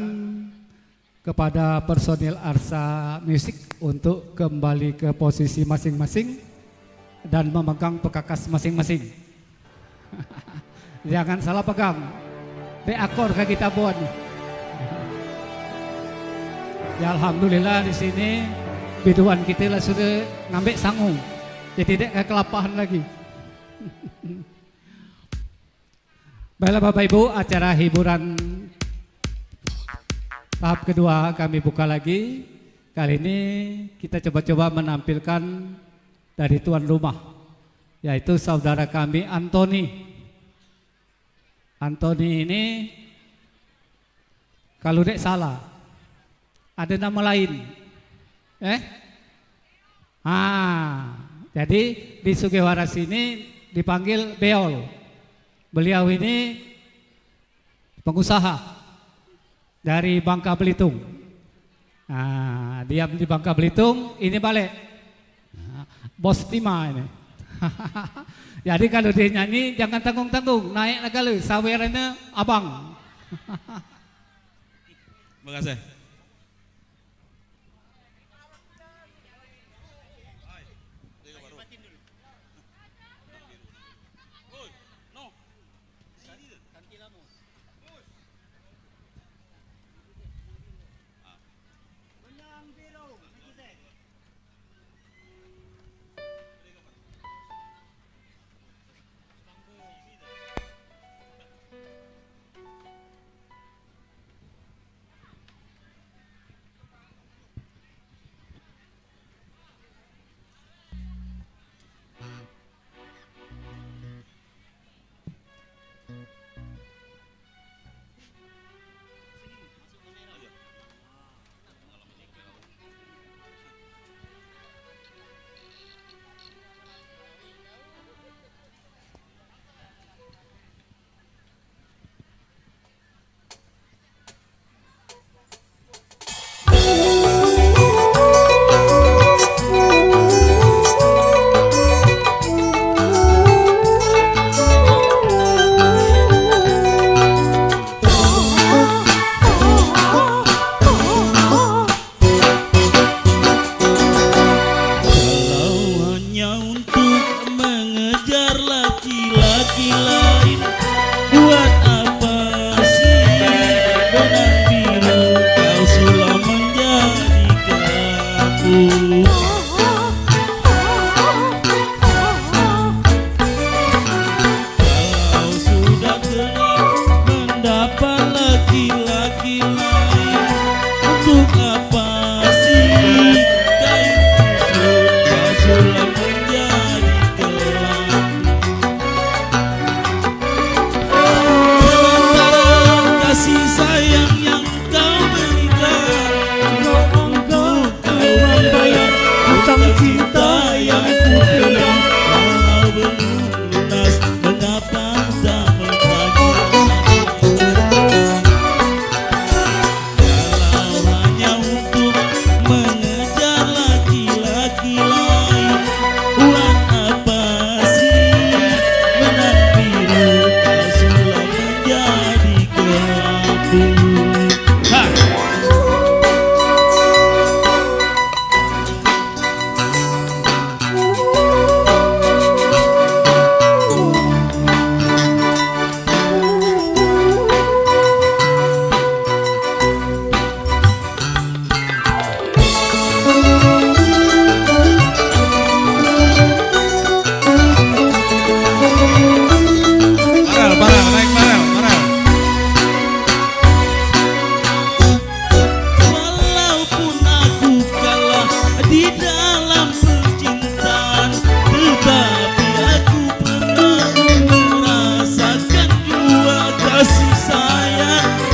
kepada personil Arsa Musik untuk kembali ke posisi masing-masing dan memegang pekakas masing-masing. Jangan salah pegang. Di akor ke kita buat. Ya alhamdulillah di sini biduan kita lah sudah ngambil sanggung, jadi tidak kelapahan lagi. Baiklah Bapak Ibu, acara hiburan tahap kedua kami buka lagi. Kali ini kita coba-coba menampilkan dari tuan rumah, yaitu saudara kami Antoni. Antoni ini kalau tidak salah ada nama lain. Jadi di Sugiwaras ini dipanggil Beol. Beliau ini pengusaha dari Bangka Belitung. Diam di Bangka Belitung, ini balik bos Tima ini. Jadi kalau dia nyanyi jangan tanggung-tanggung, naik lagi sawerannya abang. Terima kasih.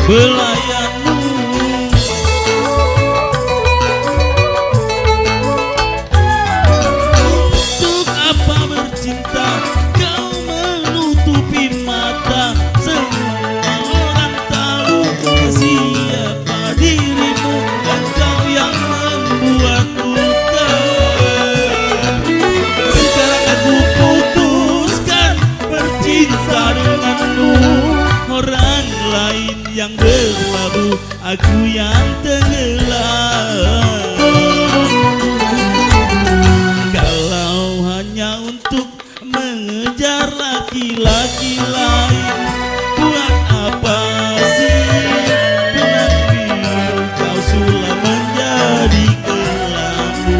Belayanmu yang berlabuh, aku yang tenggelam. Kalau hanya untuk mengejar laki-laki lain, buat apa sih benang biru kau sulam menjadi kelabu.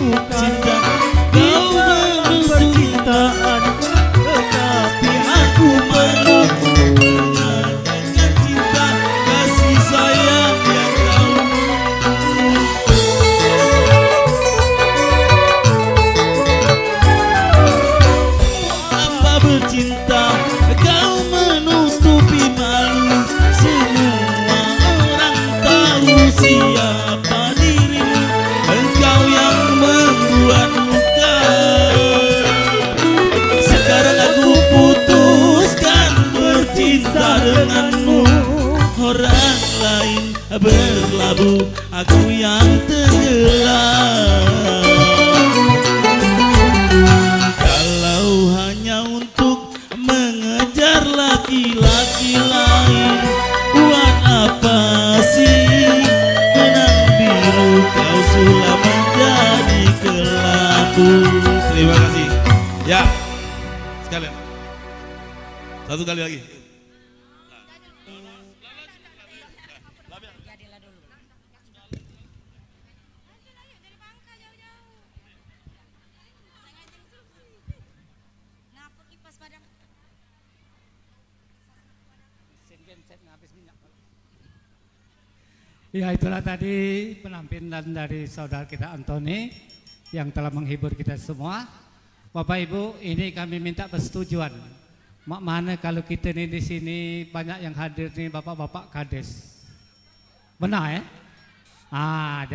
Cinta kau menulis percintaan, tetapi aku mengatakan cinta kasih sayang yang kau apa bercinta kau menutupi malu, semua orang tahu siapa dirimu, engkau yang membuat luka. Sekarang aku putuskan bercinta denganmu, orang lain berlabuh, aku yang tenggelam. Kalau hanya untuk mengejar laki-laki lain, buat apa sih benang biru kau sulam menjadi kelabu. Terima kasih. Ya, sekalian. Satu kali lagi. Ya, itulah tadi penampilan dari saudara kita Antoni yang telah menghibur kita semua. Bapak Ibu, ini kami minta persetujuan. Mak mana kalau kita nih di sini banyak yang hadir nih bapak-bapak kades. Benar ya?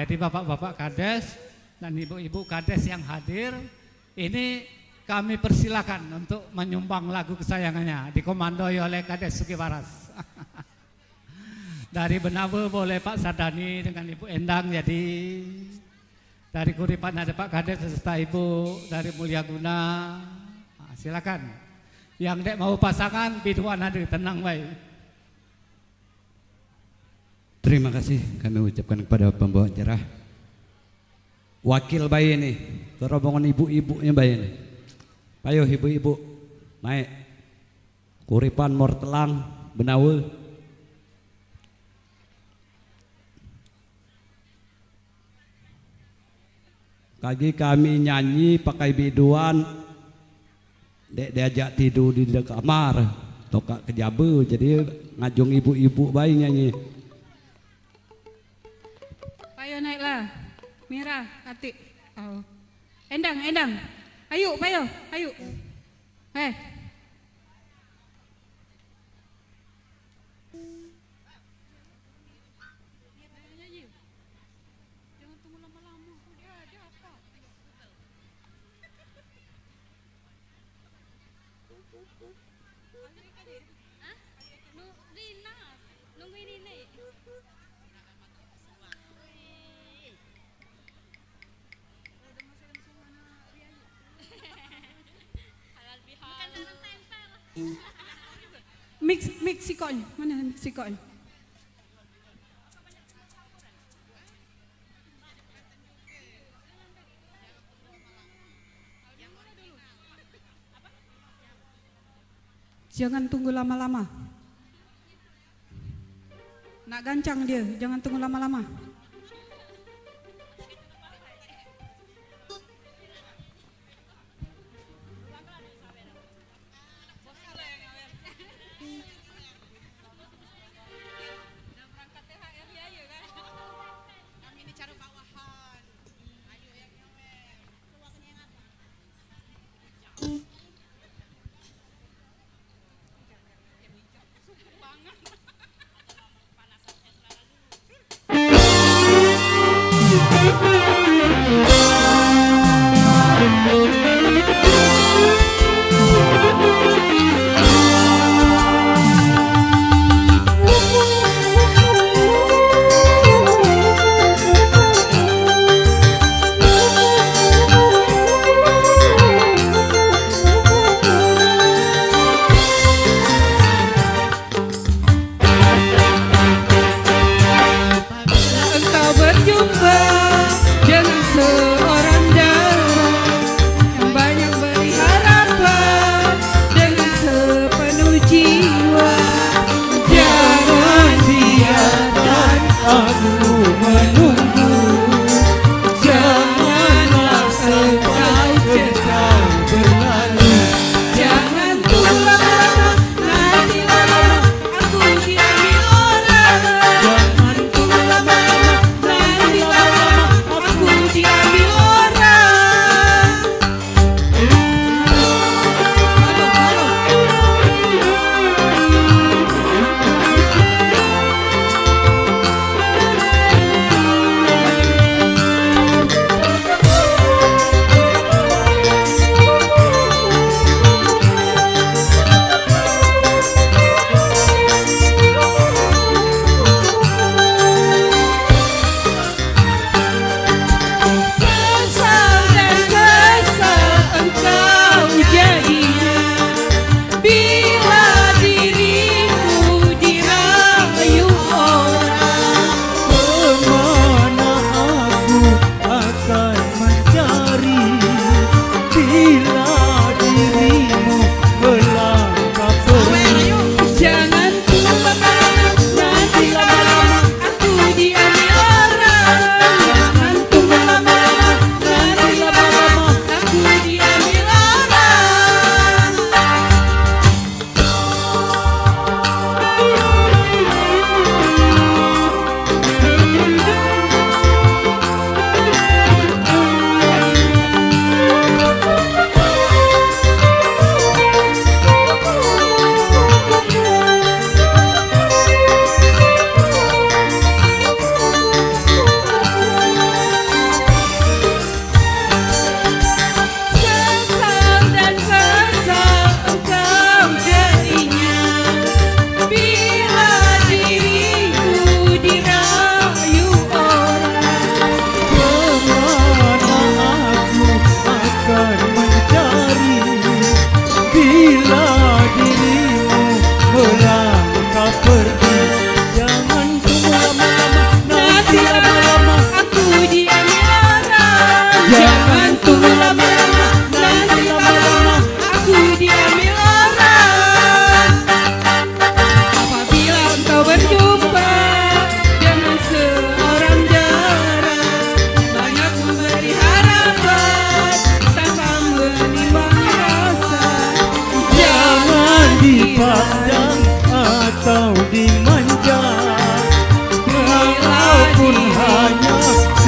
Jadi bapak-bapak kades dan ibu-ibu kades yang hadir ini kami persilakan untuk menyumbang lagu kesayangannya dikomandoi oleh Kades Sugiwaras. Dari Benawe boleh Pak Sardani dengan Ibu Endang, jadi dari Kuripan ada Pak Kades serta Ibu dari Mulyaguna. Silakan. Yang dek mau pasangan biduan ada, tenang baik. Terima kasih kami ucapkan kepada pembawa acara. Wakil bayi ini, rombongan ibu-ibunya bayi ini. Ayo ibu-ibu naik. Kuripan Mortelang Benawe. Kaki kami nyanyi pakai biduan, dek diajak tidur di kamar, tokak kejabe, jadi ngajung ibu-ibu bayi nyanyi. Payo naiklah, Mira, Atik, oh. Endang, ayo, payo, ayo, mix sikoknya, mana mix sikoknya? Jangan tunggu lama-lama. Nak gancang dia, jangan tunggu lama-lama.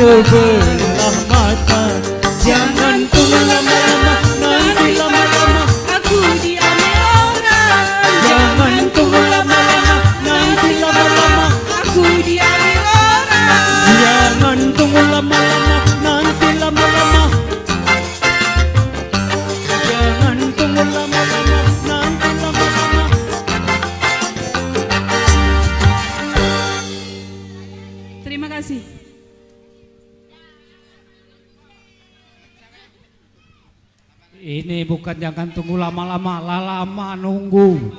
sebelah mata. Jangan tunggu lama-lama, nanti lama-lama Aku diambil orang. jangan tunggu lama-lama, nanti lama-lama Aku diambil orang. jangan tunggu lama-lama, nanti lama-lama jangan tunggu lama-lama, nanti lama-lama. Terima kasih. Ini bukan jangan tunggu lama-lama, lama nunggu.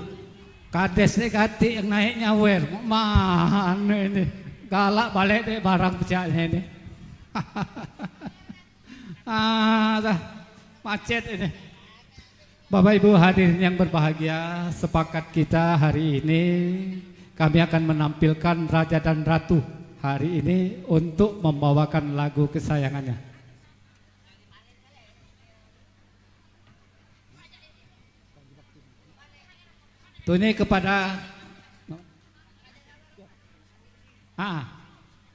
Kades nih kati yang naik nyawer, mana ini? Galak balik deh barang pejaknya ini. Dah macet ini. Bapak Ibu hadirin yang berbahagia, sepakat kita hari ini kami akan menampilkan Raja dan Ratu hari ini untuk membawakan lagu kesayangannya. Ini kepada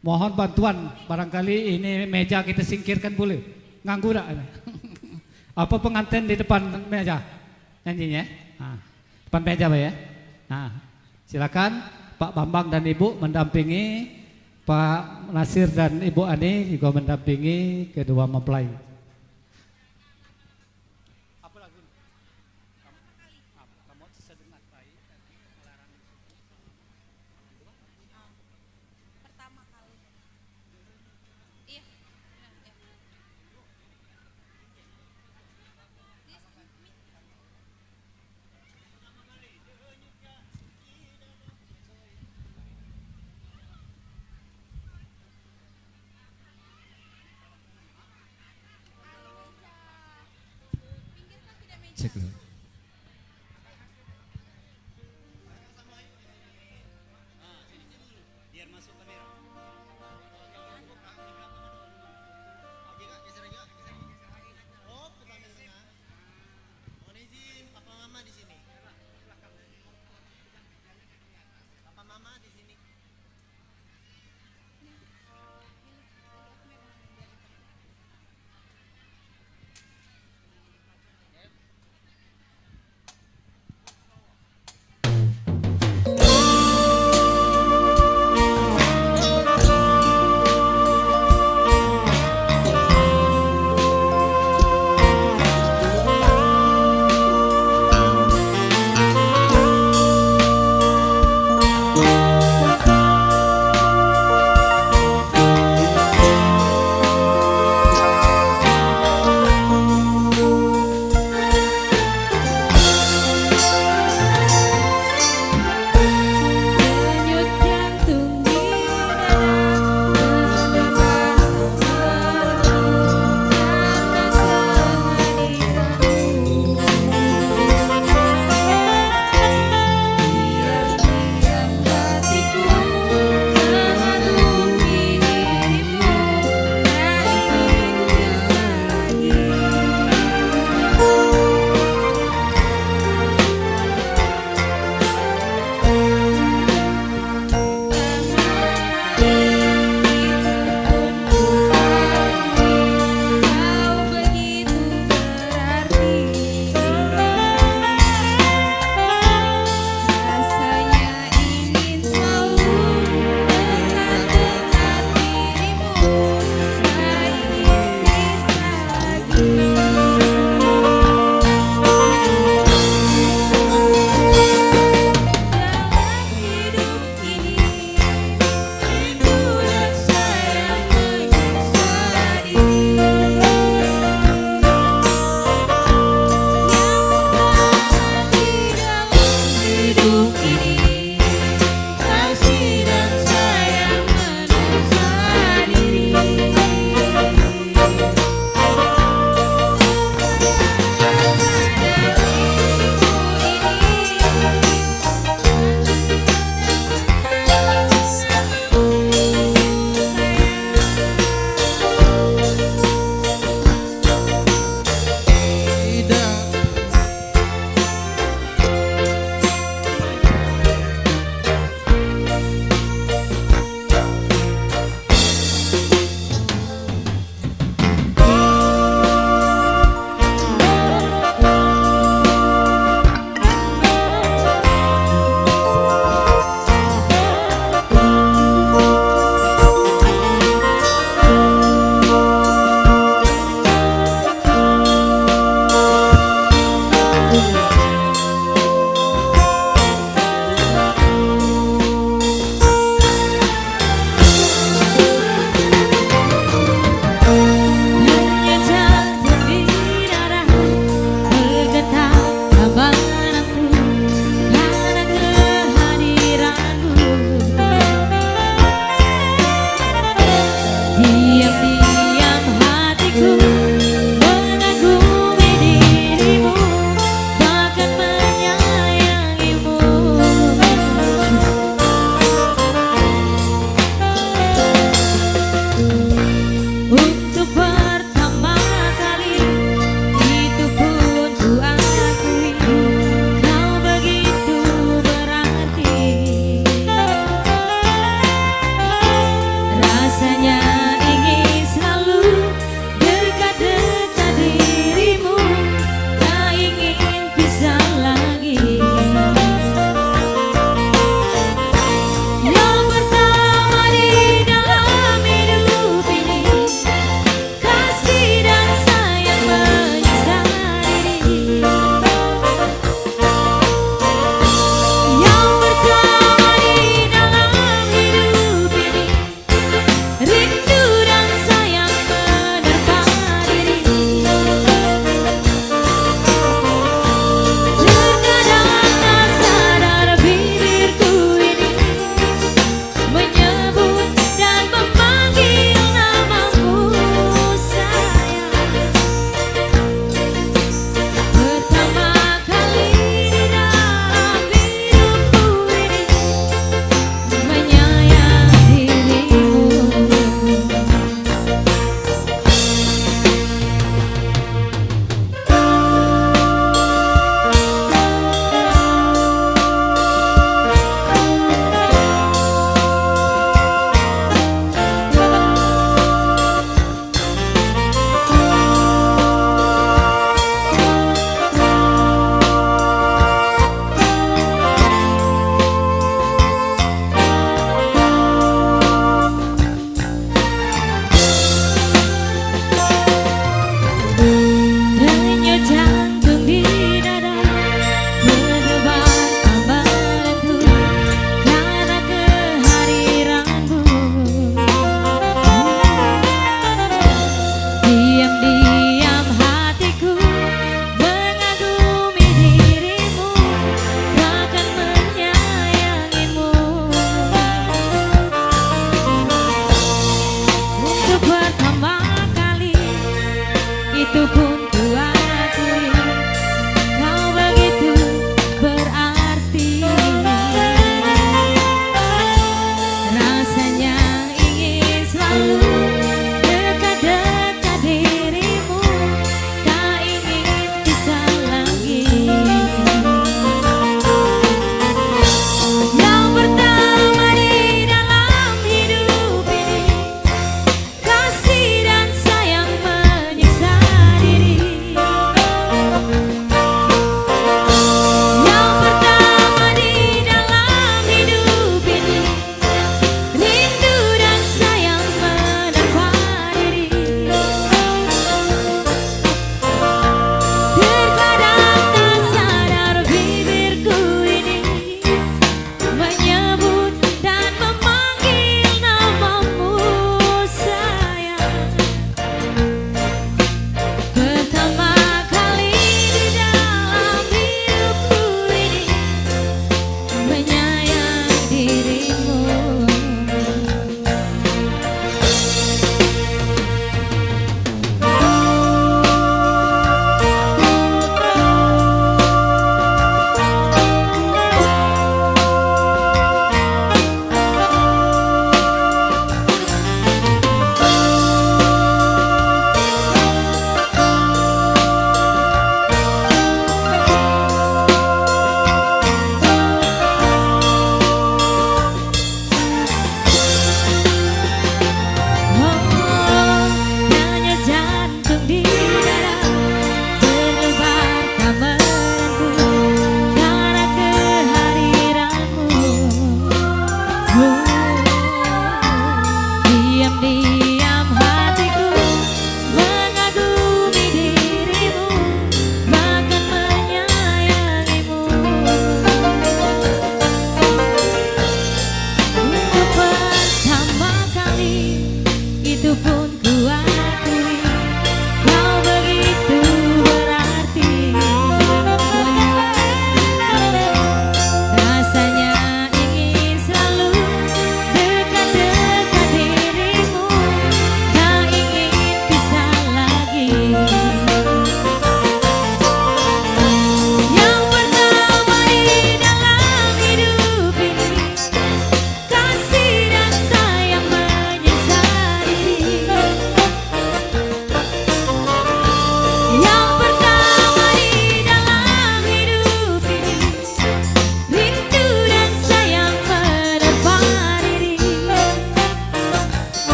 mohon bantuan, barangkali ini meja kita singkirkan boleh, nganggur tak? Apa pengantin di depan meja nyanyinya? Depan meja Pak ya. Silakan Pak Bambang dan Ibu mendampingi, Pak Nasir dan Ibu Ani juga mendampingi kedua mempelai. Cek dulu.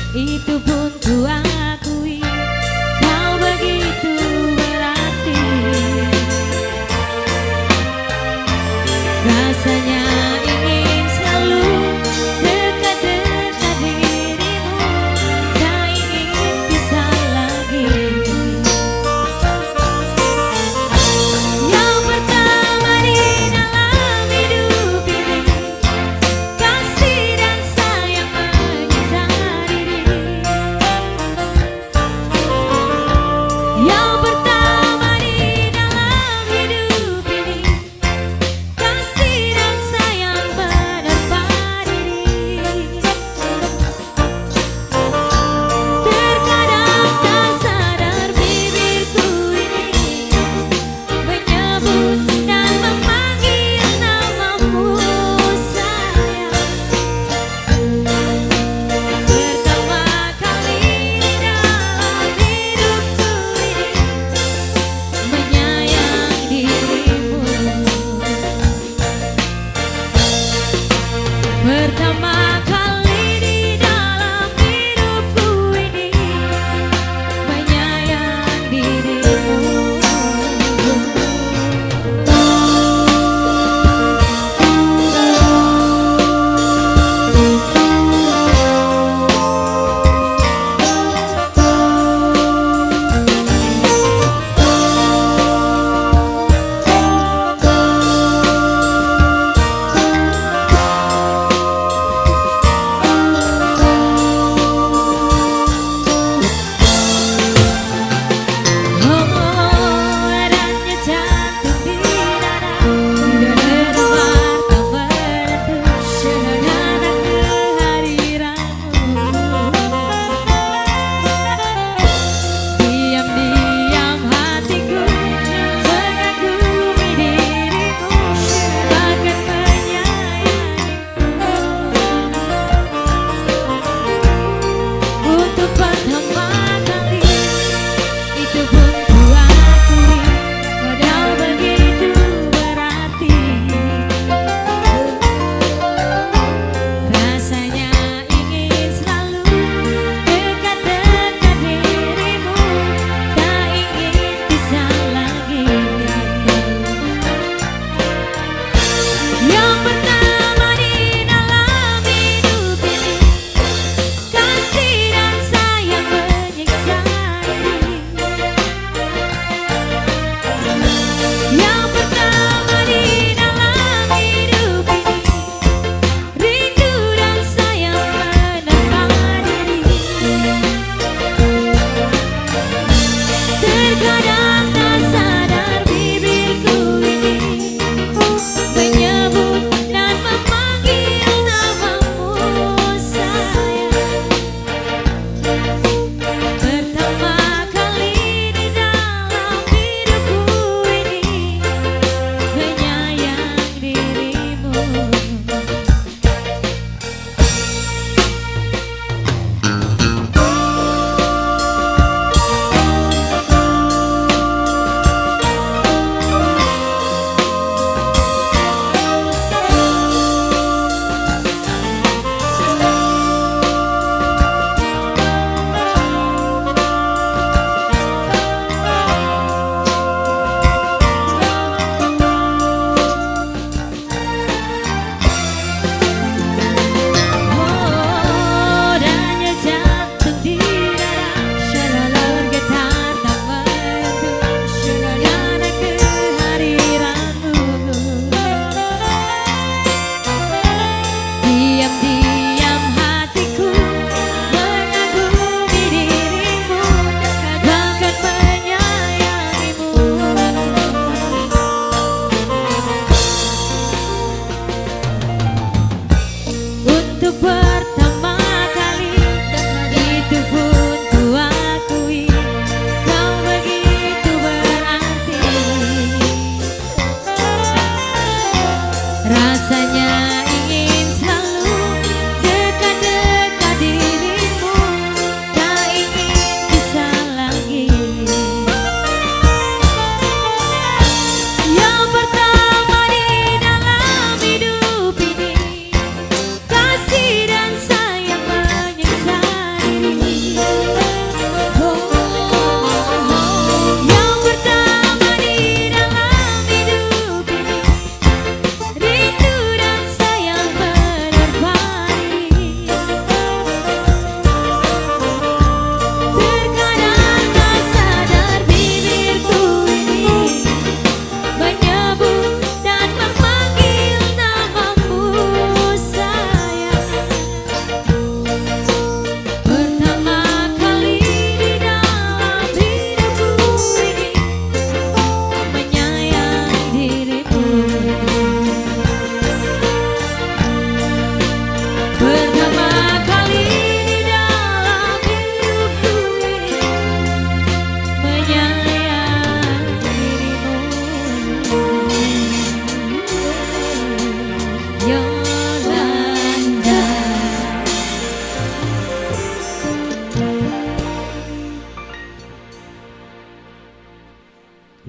itu pun ku akui, kau begitu berarti. Rasanya ingin selalu dekat-dekat dirimu, tak ingin pisah lagi. Yang pertama di dalam hidup ini, kasih dan sayang menyiksa diri.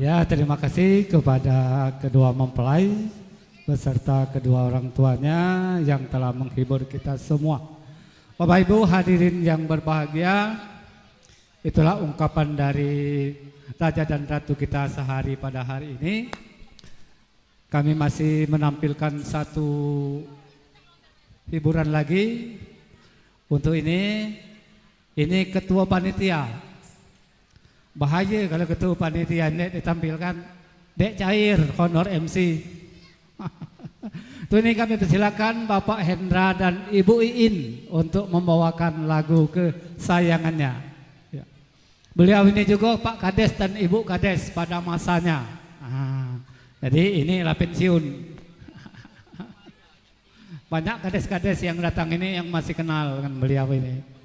Ya, terima kasih kepada kedua mempelai beserta kedua orang tuanya yang telah menghibur kita semua. Bapak Ibu hadirin yang berbahagia, itulah ungkapan dari Raja dan Ratu kita sehari pada hari ini. Kami masih menampilkan satu hiburan lagi. Untuk ini ketua panitia. Bahaya kalau ketua panitia ini ditampilkan dek cair honor MC. Tuh ini kami persilakan Bapak Hendra dan Ibu Iin untuk membawakan lagu kesayangannya. Ya. Beliau ini juga Pak Kades dan Ibu Kades pada masanya. Jadi inilah pensiun. Banyak kades-kades yang datang ini yang masih kenal dengan beliau ini.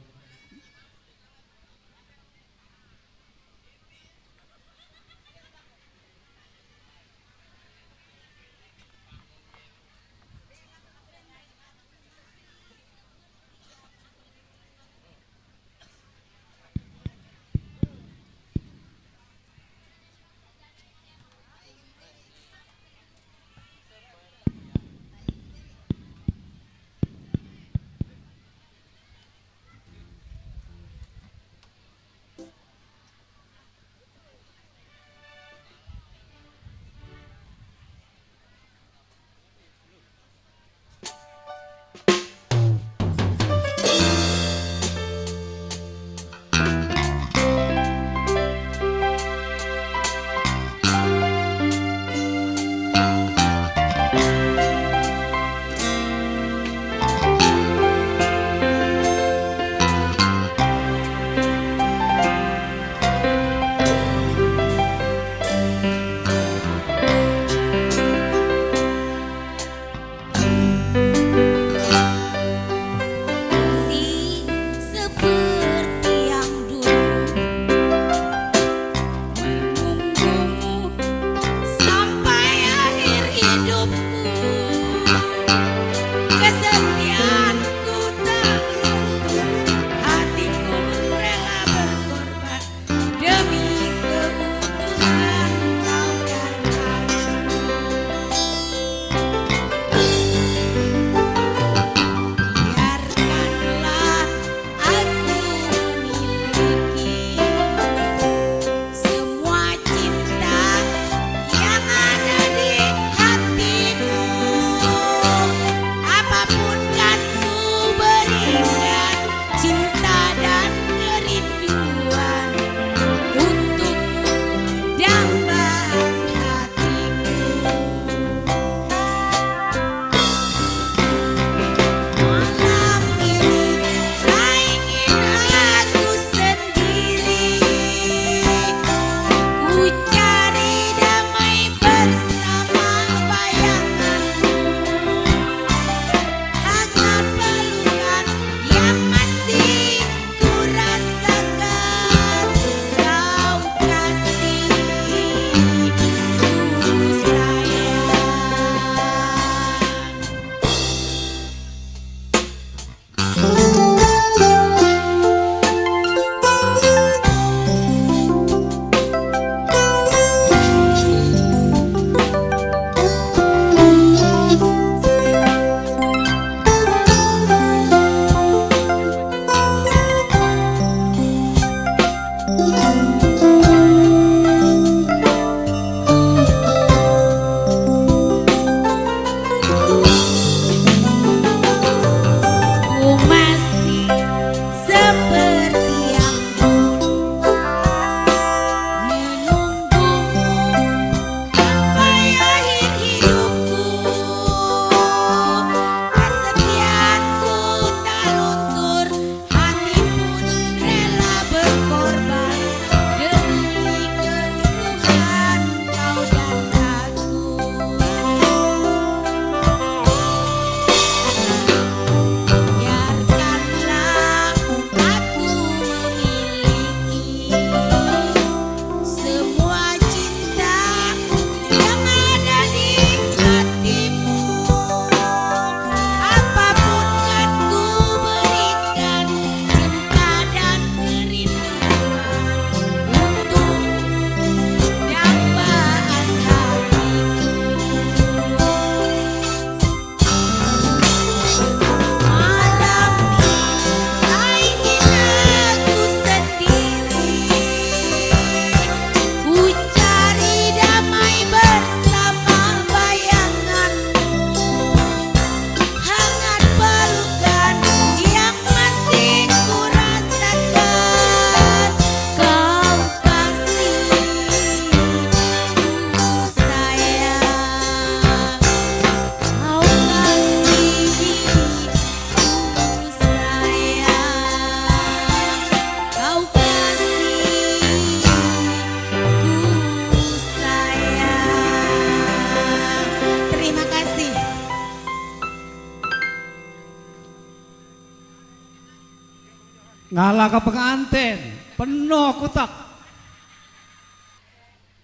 ngalah ke pengantin, penuh kutak.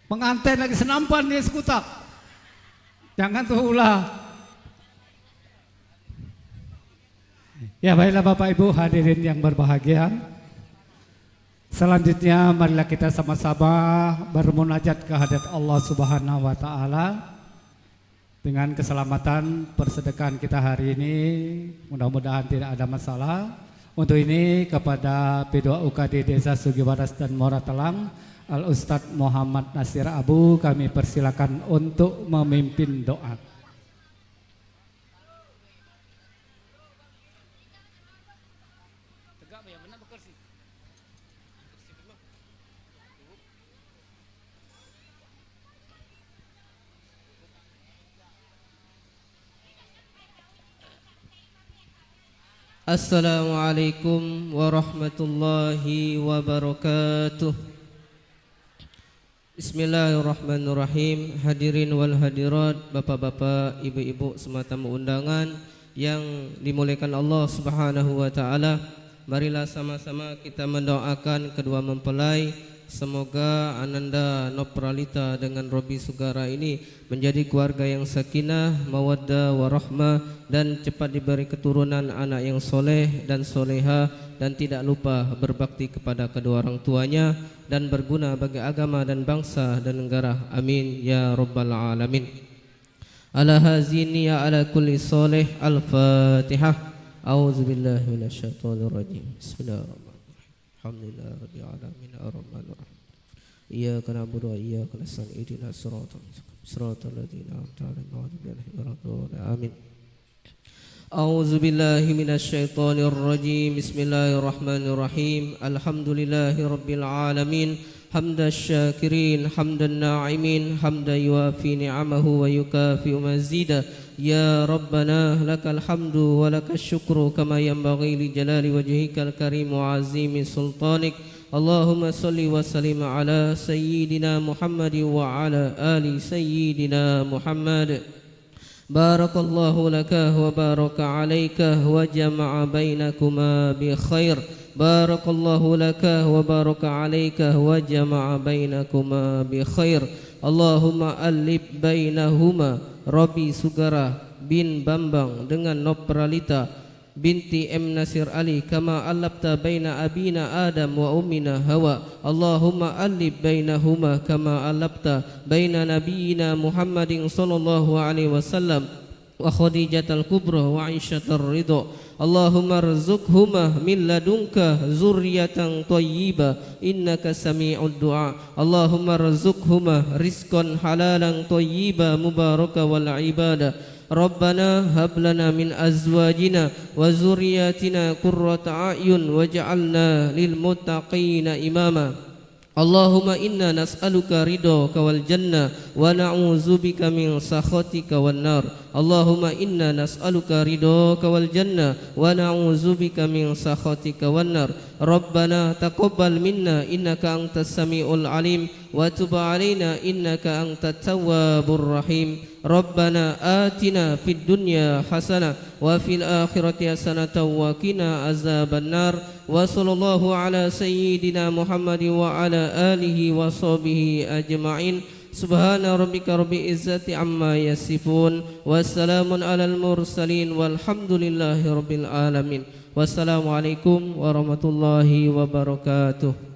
Pengantin lagi senampan di sekutak. Jangan tuh ulah. Ya baiklah Bapak Ibu hadirin yang berbahagia. Selanjutnya marilah kita sama-sama bermunajat ke hadirat Allah Subhanahu wa taala. Dengan keselamatan persedekahan kita hari ini, mudah-mudahan tidak ada masalah. Untuk ini kepada P2 UKD Desa Sugiwaras dan Muara Telang, Al Ustadz Muhammad Nasir Abu, kami persilakan untuk memimpin doa. Assalamualaikum warahmatullahi wabarakatuh. Bismillahirrahmanirrahim. Hadirin wal hadirat, bapak-bapak, ibu-ibu semua tamu undangan yang dimuliakan Allah Subhanahu wa taala. Marilah sama-sama kita mendoakan kedua mempelai. Semoga Ananda Nopralita dengan Robi Sugara ini menjadi keluarga yang sakinah, mawaddah, warahmah, dan cepat diberi keturunan anak yang soleh dan soleha, dan tidak lupa berbakti kepada kedua orang tuanya dan berguna bagi agama dan bangsa dan negara. Amin ya rabbal alamin. Ala hazini ya ala kulli soleh. Al-Fatihah. A'udzubillahi minasyaitonirrajim. Bismillahirrahmanirrahim. Alhamdulillah rabbil alamin arrahmanir rahim. Iyyaka na'budu wa iyyaka nasta'in. Ihdinas siratal ladzina an'amta 'alaihim ghairil maghdubi 'alaihim. Amin. A'udzu billahi minasyaitonir rajim. Bismillahirrahmanirrahim. Alhamdulillahi rabbil alamin. Hamdasy syakirin, hamdan na'imin, hamdan yuafi ni'amahu wa yukafi'u mazida. Ya Rabbana lakal hamdu wa lakal syukru kama yanbaghi li jalali wajhikal karim wa azimi sultanik. Allahumma salli wa sallim ala sayyidina Muhammad wa ala ali sayyidina Muhammad. Barakallahu laka wa baraka alayka wa jama'a bainakuma bi khair. Barakallahu laka wa baraka alayka wa jama'a bainakuma bi khair. Allahumma alif bainahuma Robi Sugara bin Bambang dengan Nopralita binti M. Nasir Ali kama alabta baina abina Adam wa ummina Hawa. Allahumma alif bainahuma kama alabta baina nabiyina Muhammadin sallallahu alaihi wasallam wa Khadijatal Kubra wa Aisyatar Ridha. Allahumma rzuqhuma min ladunka zurriyatan thayyibah innaka sami'ud du'a. Allahumma rzuqhuma rizqan halalan thayyiba mubaraka wal ibadah. Rabbana hab lana min azwajina wa zurriyyatina qurrata a'yun waj'alna lil muttaqina imama. Allahumma inna nas'aluka ridhaka wal jannah wa na'udzubika min sakhatika wan nar. Allahumma inna nas'aluka ridhaka wal jannah wa na'udzubika min sakhatika wan nar. Rabbana taqabbal minna innaka antas samiul alim wa tub alaina innaka antat tawwabur rahim. Rabbana atina fid dunya hasanah wa fil akhirati hasanatan wa qina azabannar. Wa sallallahu ala sayyidina Muhammad wa ala alihi wa sahbihi ajma'in. Subhana rabbika rabbil izzati amma yasifun. Wassalamun alal mursalin walhamdulillahi rabbil alamin. Wassalamualaikum warahmatullahi wabarakatuh.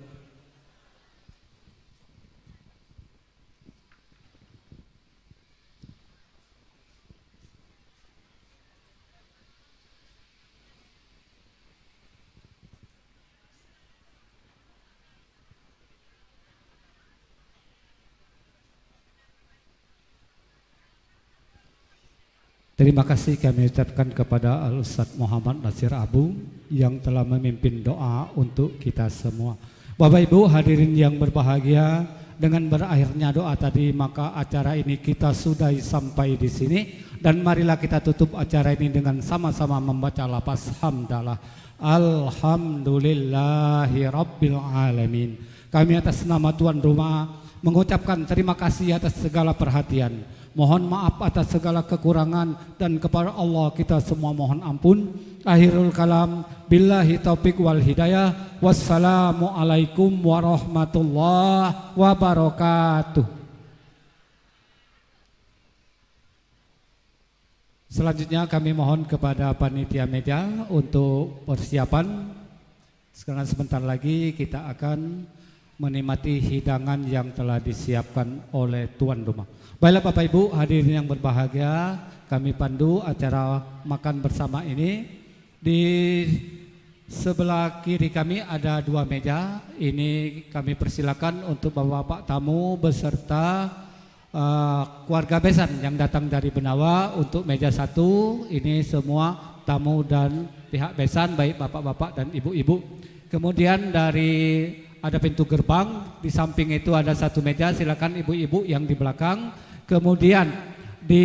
Terima kasih kami ucapkan kepada Al Ustadz Muhammad Nasir Abu yang telah memimpin doa untuk kita semua. Bapak Ibu hadirin yang berbahagia, dengan berakhirnya doa tadi maka acara ini kita sudahi sampai di sini, dan marilah kita tutup acara ini dengan sama-sama membaca lafaz hamdalah. Alhamdulillahi rabbil alamin. Kami atas nama tuan rumah mengucapkan terima kasih atas segala perhatian. Mohon maaf atas segala kekurangan dan kepada Allah kita semua mohon ampun. Akhirul kalam, billahi taufik wal hidayah. Wassalamualaikum warahmatullahi wabarakatuh. Selanjutnya kami mohon kepada panitia meja untuk persiapan. Sekarang sebentar lagi kita akan menikmati hidangan yang telah disiapkan oleh tuan rumah. Baiklah Bapak Ibu hadirin yang berbahagia, kami pandu acara makan bersama ini. Di sebelah kiri kami ada 2 meja. Ini kami persilakan untuk bapak-bapak tamu beserta keluarga besan yang datang dari Benawa. Untuk meja 1 ini semua tamu dan pihak besan, baik bapak-bapak dan ibu-ibu. Kemudian ada pintu gerbang, di samping itu ada 1 meja, silakan ibu-ibu yang di belakang. Kemudian di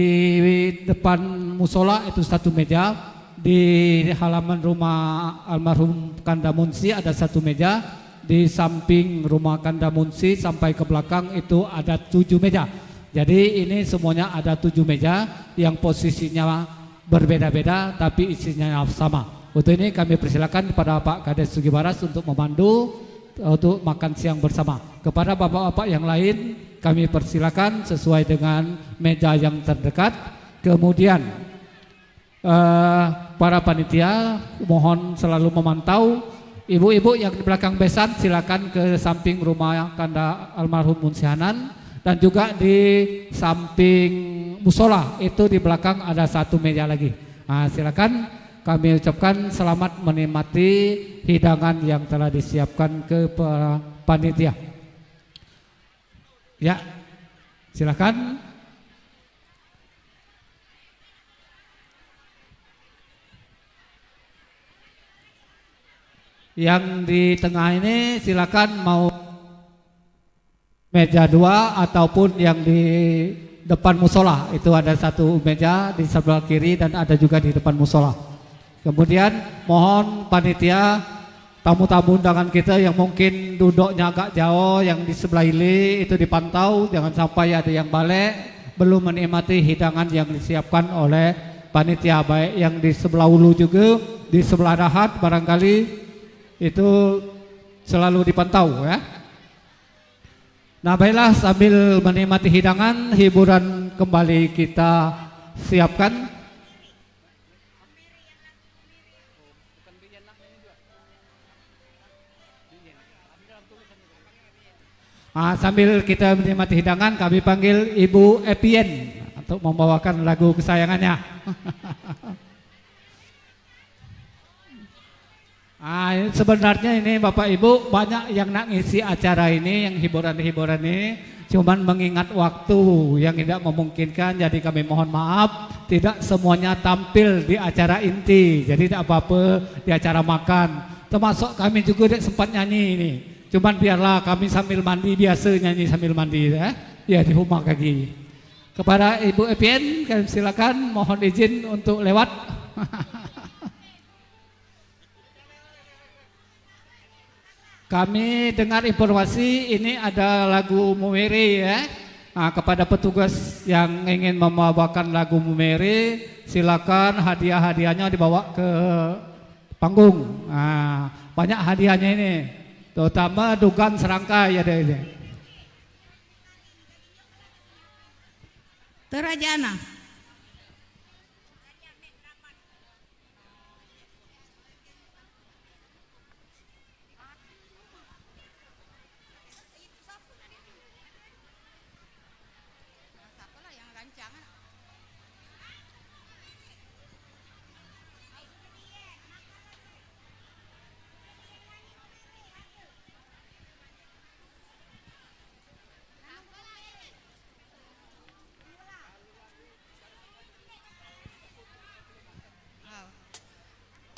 depan musola itu 1 meja, di halaman rumah almarhum Kanda Munsi ada 1 meja, di samping rumah Kanda Munsi sampai ke belakang itu ada 7 meja. Jadi ini semuanya ada 7 meja yang posisinya berbeda-beda tapi isinya sama. Untuk ini kami persilakan kepada Pak Kades Sugibaras untuk memandu untuk makan siang bersama. Kepada bapak-bapak yang lain kami persilakan sesuai dengan meja yang terdekat. Kemudian para panitia mohon selalu memantau. Ibu-ibu yang di belakang besan silakan ke samping rumah Kanda almarhum Munsihanan, dan juga di samping musola itu di belakang ada 1 meja lagi. Nah, silakan. Kami ucapkan selamat menikmati hidangan yang telah disiapkan ke panitia. Ya, silakan. Yang di tengah ini silakan mau meja 2 ataupun yang di depan musola. Itu ada 1 meja di sebelah kiri dan ada juga di depan musola. Kemudian mohon panitia, tamu-tamu undangan kita yang mungkin duduknya agak jauh, yang di sebelah ini itu dipantau, jangan sampai ada yang balik belum menikmati hidangan yang disiapkan oleh panitia, baik yang di sebelah ulu juga, di sebelah dahat barangkali itu selalu dipantau ya. Nah baiklah, sambil menikmati hidangan, hiburan kembali kita siapkan. Sambil kita menikmati hidangan, kami panggil Ibu Epien untuk membawakan lagu kesayangannya. Sebenarnya ini Bapak Ibu banyak yang nak ngisi acara ini, yang hiburan-hiburan ini, cuman mengingat waktu yang tidak memungkinkan, jadi kami mohon maaf tidak semuanya tampil di acara inti, jadi tidak apa-apa di acara makan. Termasuk kami juga tidak sempat nyanyi ini. Cuman biarlah kami sambil mandi, biasa nyanyi sambil mandi ya di rumah kaki. Kepada Ibu Epien kami silakan, mohon izin untuk lewat. Kami dengar informasi ini ada lagu Mumere ya. Kepada petugas yang ingin membawakan lagu Mumere, silakan hadiah-hadiahnya dibawa ke panggung. Banyak hadiahnya ini. Terutama dugaan serangkai ada ini. Terajana.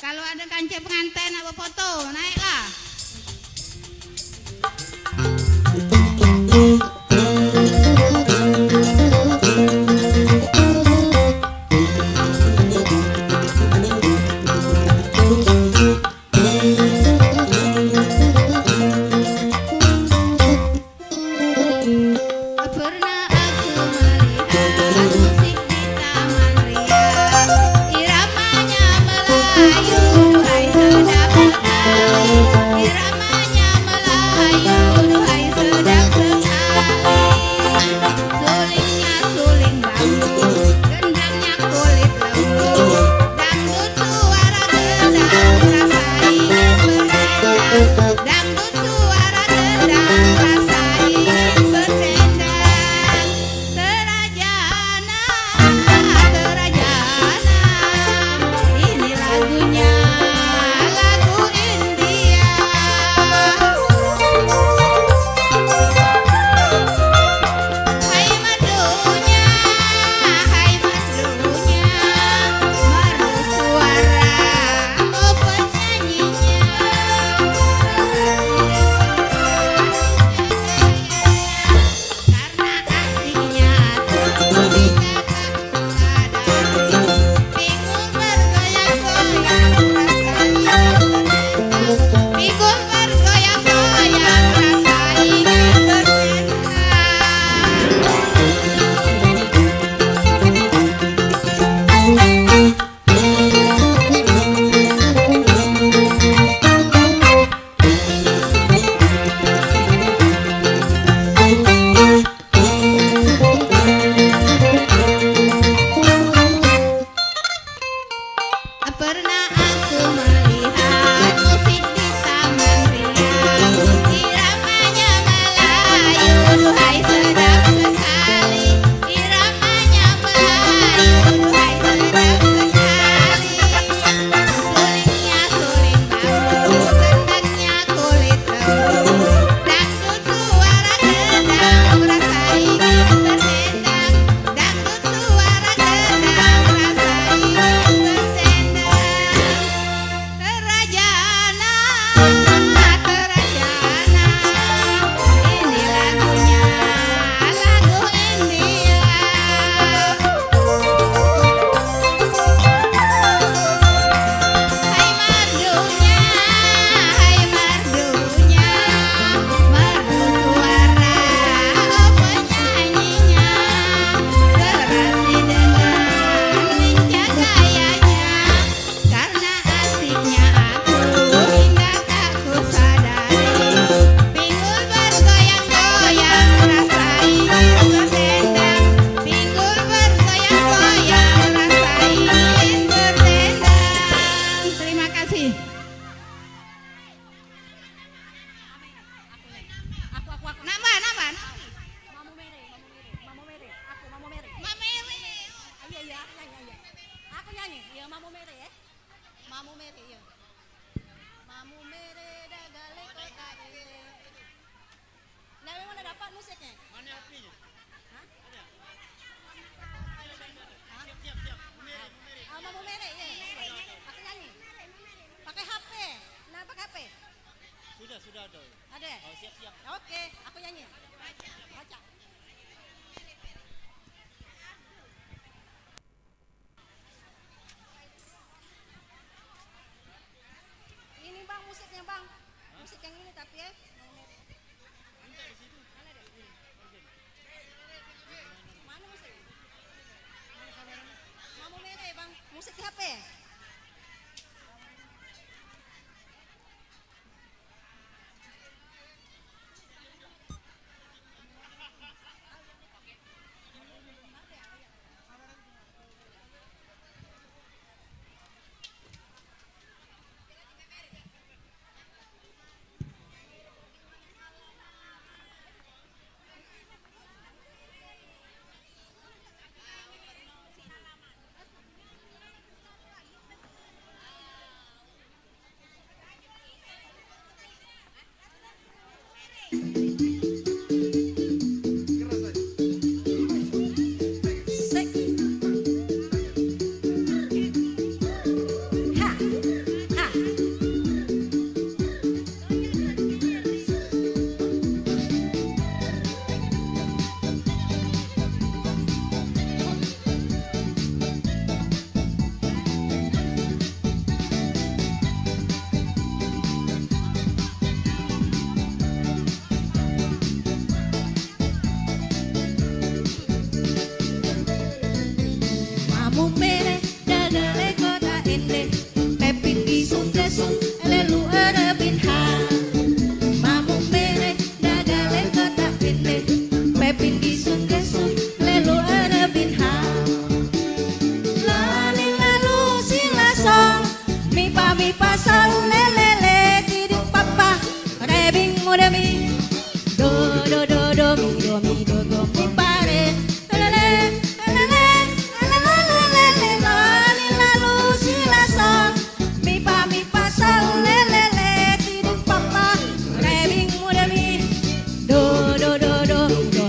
Kalau ada kancing pengantin apa foto, naiklah. Sudah ada. Ada? Oh, siap-siap. Oke, aku nyanyi. Baca. Ini bang musiknya bang. Musik yang ini tapi ya. Mana musik? Mau merah ya bang. Musik di HP. Mamu mere dagale kota ende pepin kisung kesung lelu erebin ha. Mamu mere dagale kota ende pepin kisung kesung lelu erebin ha. Lali lalu silasong mi pa sol lelele tidik papa rebing mudami do do do do mi do do mi pare lele lele lele lali lalu silasong mi pa sol lelele tidik papa rebing mudami do do do do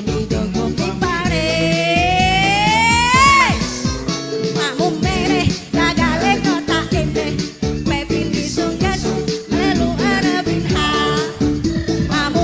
mi do mi pare. Mamu mere dagale kota ende pepin kisung kesung lelu erebin ha. Mamu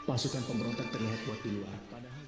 pasukan pemberontak terlihat kuat di luar. Padahal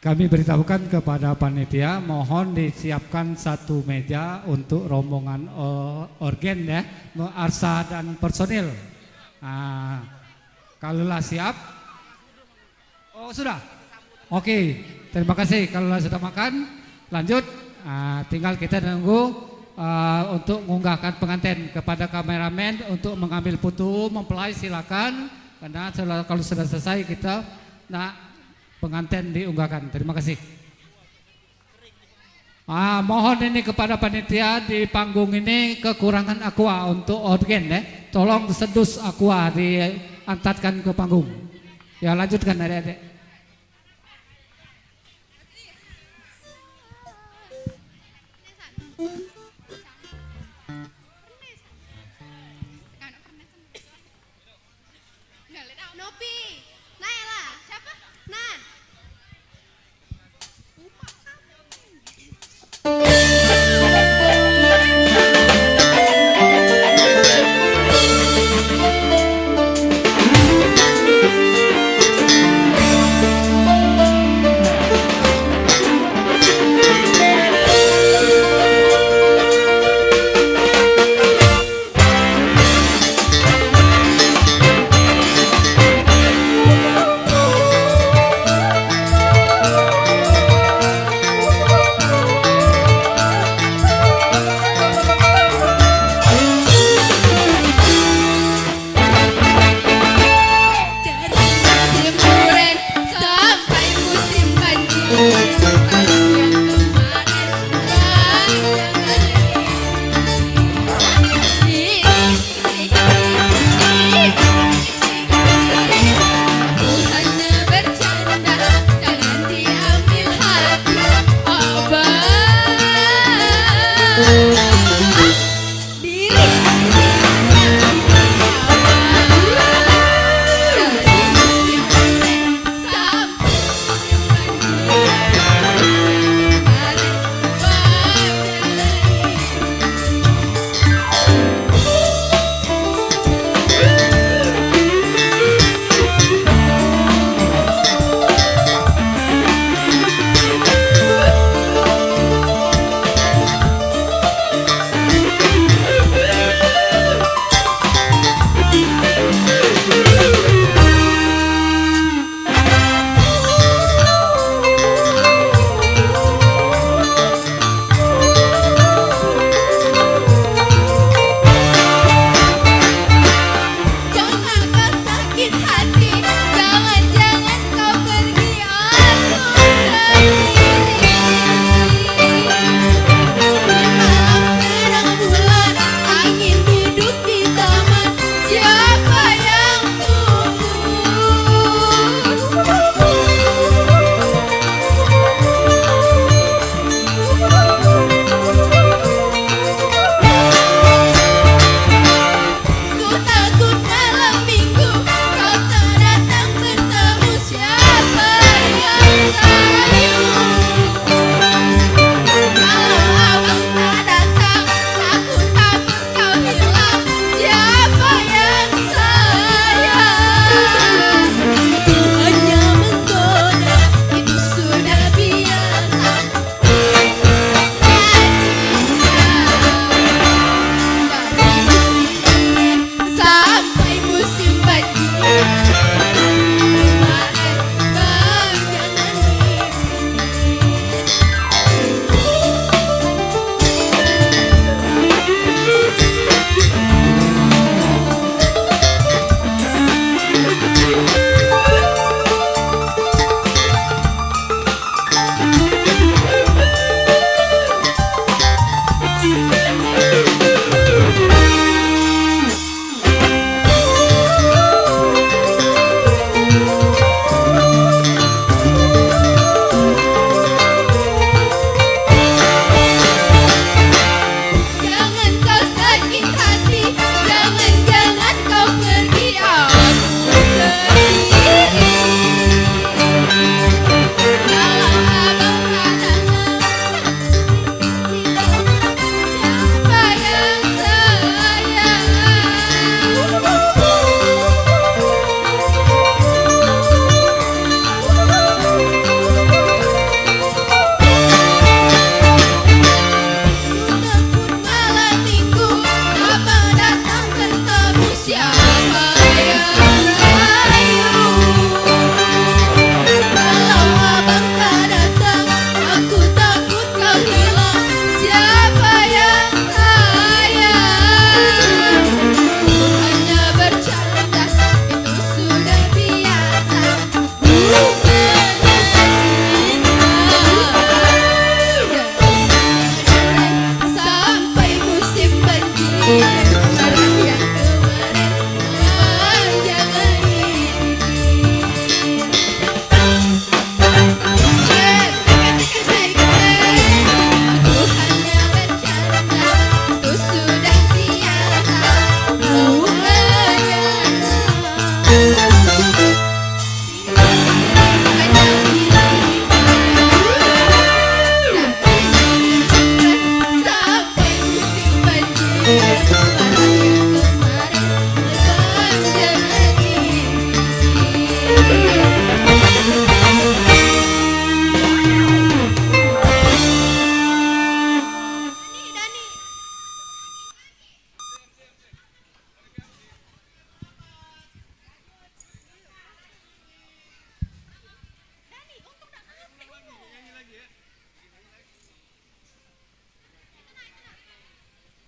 Kami beritahukan kepada panitia, mohon disiapkan 1 meja untuk rombongan organ ya, arsa dan personil. Nah, kalaulah siap, oh sudah, oke, terima kasih. Kalaulah sudah makan, lanjut. Tinggal kita nunggu untuk mengunggahkan pengantin. Kepada kameramen untuk mengambil foto mempelai silakan, karena kalau sudah selesai kita pengantin diunggahkan. Terima kasih. Mohon ini kepada panitia di panggung ini kekurangan aqua untuk organ ya. Tolong sedus aqua diantarkan ke panggung. Ya lanjutkan adik-adik. Nopi, Naila, siapa? Nan.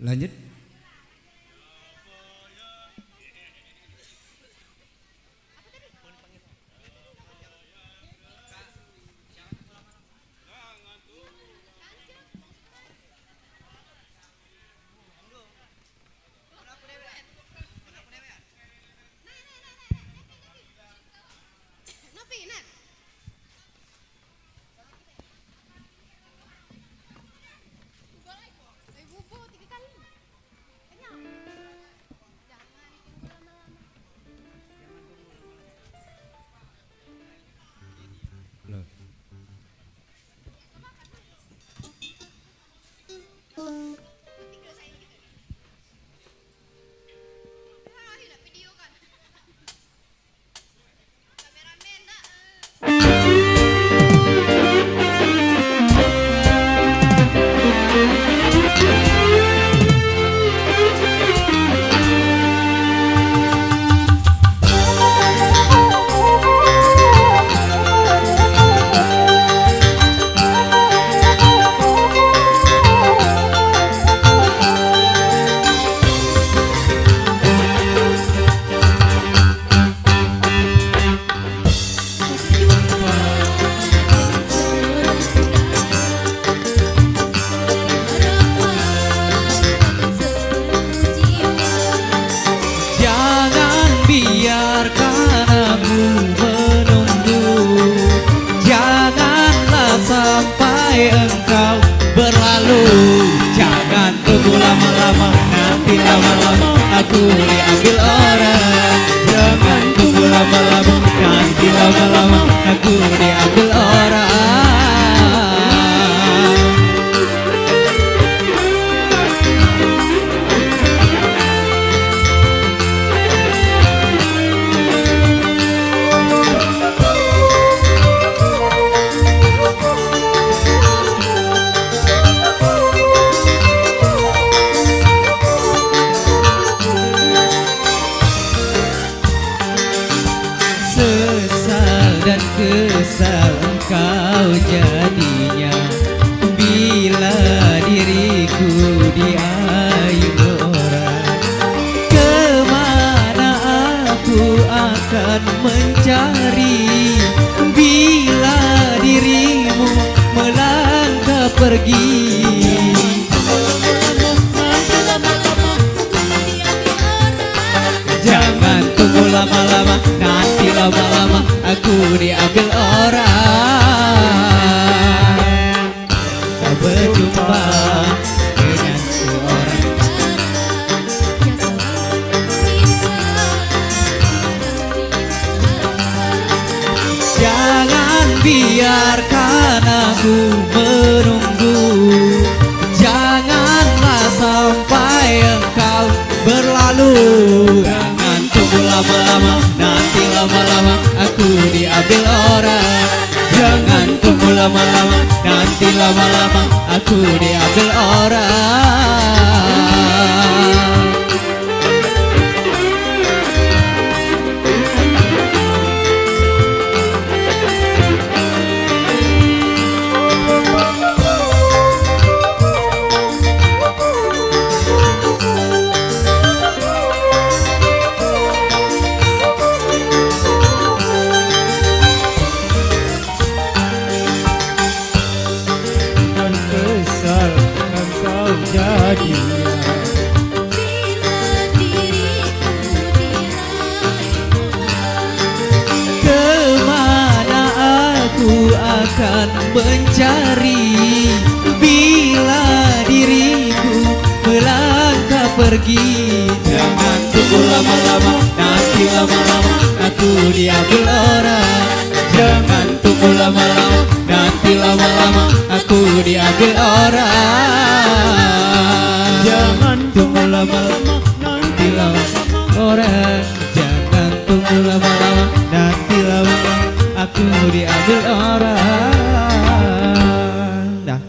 Lanjut. Nopi, Nat. Ibu 3 kali. Kenyang. Jangan tunggu lama-lama. Loh. Video kan. Kameramen dah. Jangan biarkan aku menunggu, janganlah sampai engkau berlalu. Jangan tunggu lama-lama, nanti lama-lama aku diambil orang. Jangan tunggu lama-lama, nanti lama-lama aku diambil orang. Sesal dan kesal engkau jadinya bila diriku diayu orang. Kemana aku akan mencari bila dirimu melangkah pergi. Jangan tunggu lama-lama, nanti lama-lama aku diambil orang. Tak berjumpa dengan seorang. Jangan biarkan aku menunggu, janganlah sampai engkau berlalu. Jangan tunggu lama-lama, nanti lama-lama aku diambil orang. Jangan tunggu lama-lama, nanti lama-lama aku diambil orang. Dan kesal engkau jadinya kemana aku akan mencari bila diriku melangkah pergi. Jangan tunggu lama-lama, nanti lama-lama aku diambil orang. Jangan tunggu lama-lama, nanti lama-lama aku diambil orang. Jangan tunggu lama-lama, nanti lama-lama orang. Jangan tunggu lama-lama, nanti lama-lama aku diambil orang. Dah.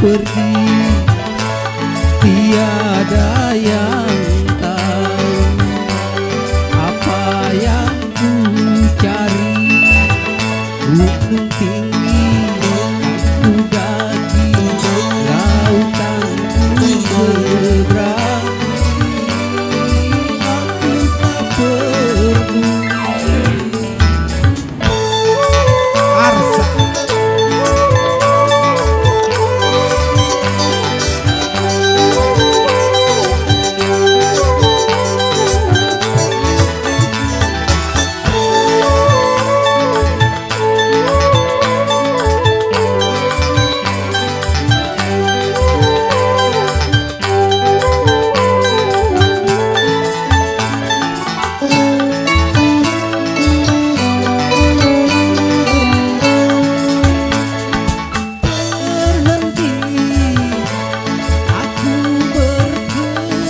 pergi, tiada yang tahu apa yang ku cari. Gunung tinggi ku daki, lautan ku seberangi, aku tak peduli. Arsa berhenti, aku berkelana.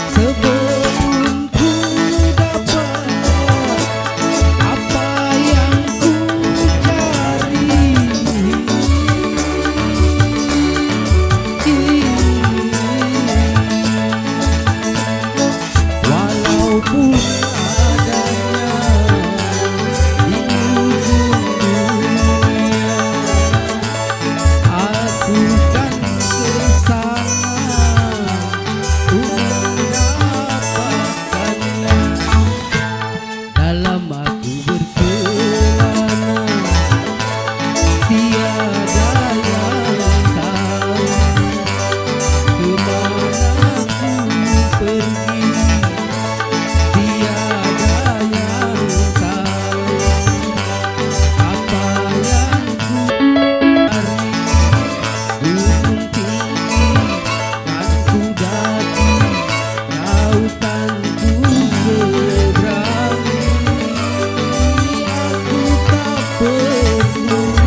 Sebelum ku dapat apa yang ku cari, walaupun adanya di ujung dunia, aku kan kesana untuk mendapatkannya. Dalam aku berkelana, tiada yang tahu kemana ku pergi, tiada yang tahu apa yang ku cari. Gunung tinggi kan ku daki, lautan ku seberangi, aku tak peduli.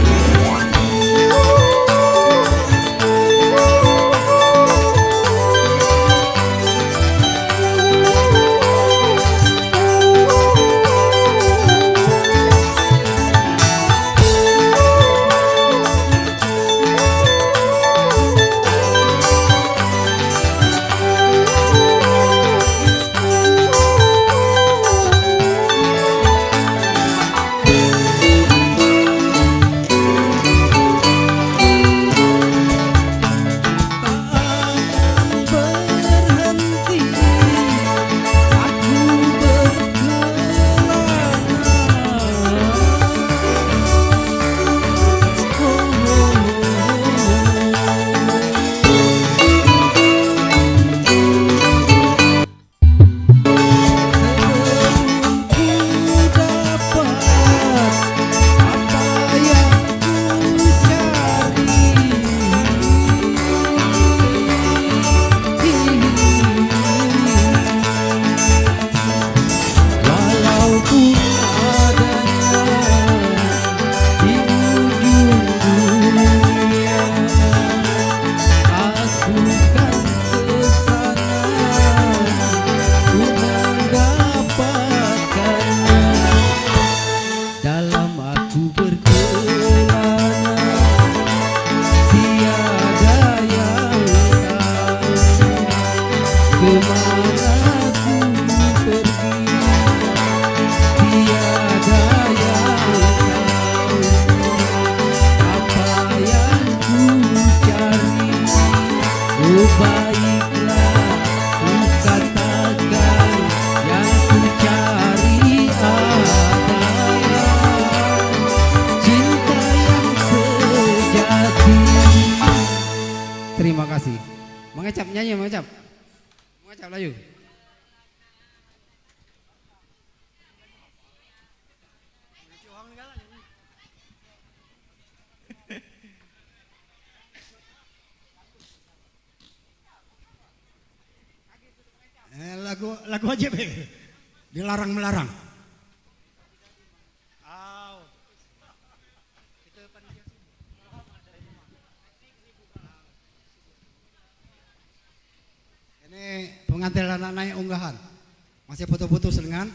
Berhenti, aku walaupun adanya di ujung dunia, aku kan kesana untuk mendapatkannya. Dalam aku berkelana, tiada yang tahu kemana ku pergi, tiada yang tahu apa yang ku cari. Oh baiklah, ku katakan yang ku cari adalah cinta yang sejati. Terima kasih. Mengecap nyanyi, mengecap layu. Lagu aja be, dilarang melarang. pengantin anak naik unggahan. Masih foto-foto selengan.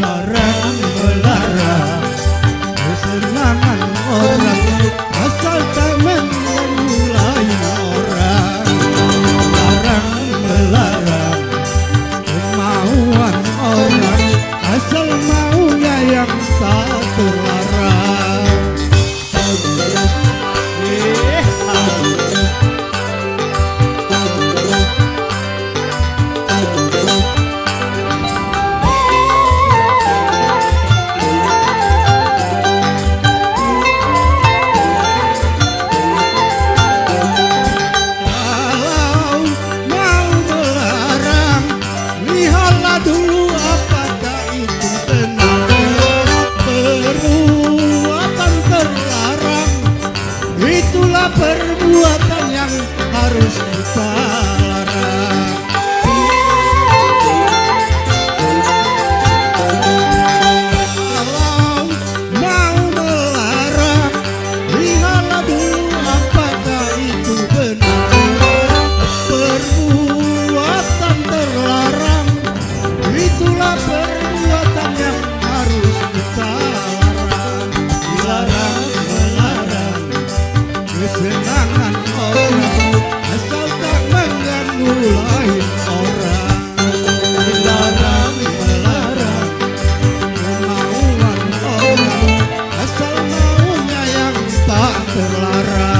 Larang melarang kesenangan orang, asal tak menggulai orang. Larang melarang kemauan orang, asal maunya yang tak terlarang. Kalau mau melarang, lihatlah dulu apakah itu benar. Perbuatan terlarang, itulah perbuatan yang harus kita larang. Kalau mau melarang, lihatlah dulu apakah itu benar. Perbuatan terlarang, itulah perbuatan yang harus kita larang. Dilarang melarang kesenangan orang, asal tak mengganggu lain orang. Dilarang melarang kemauan orang, asal maunya yang tak terlarang.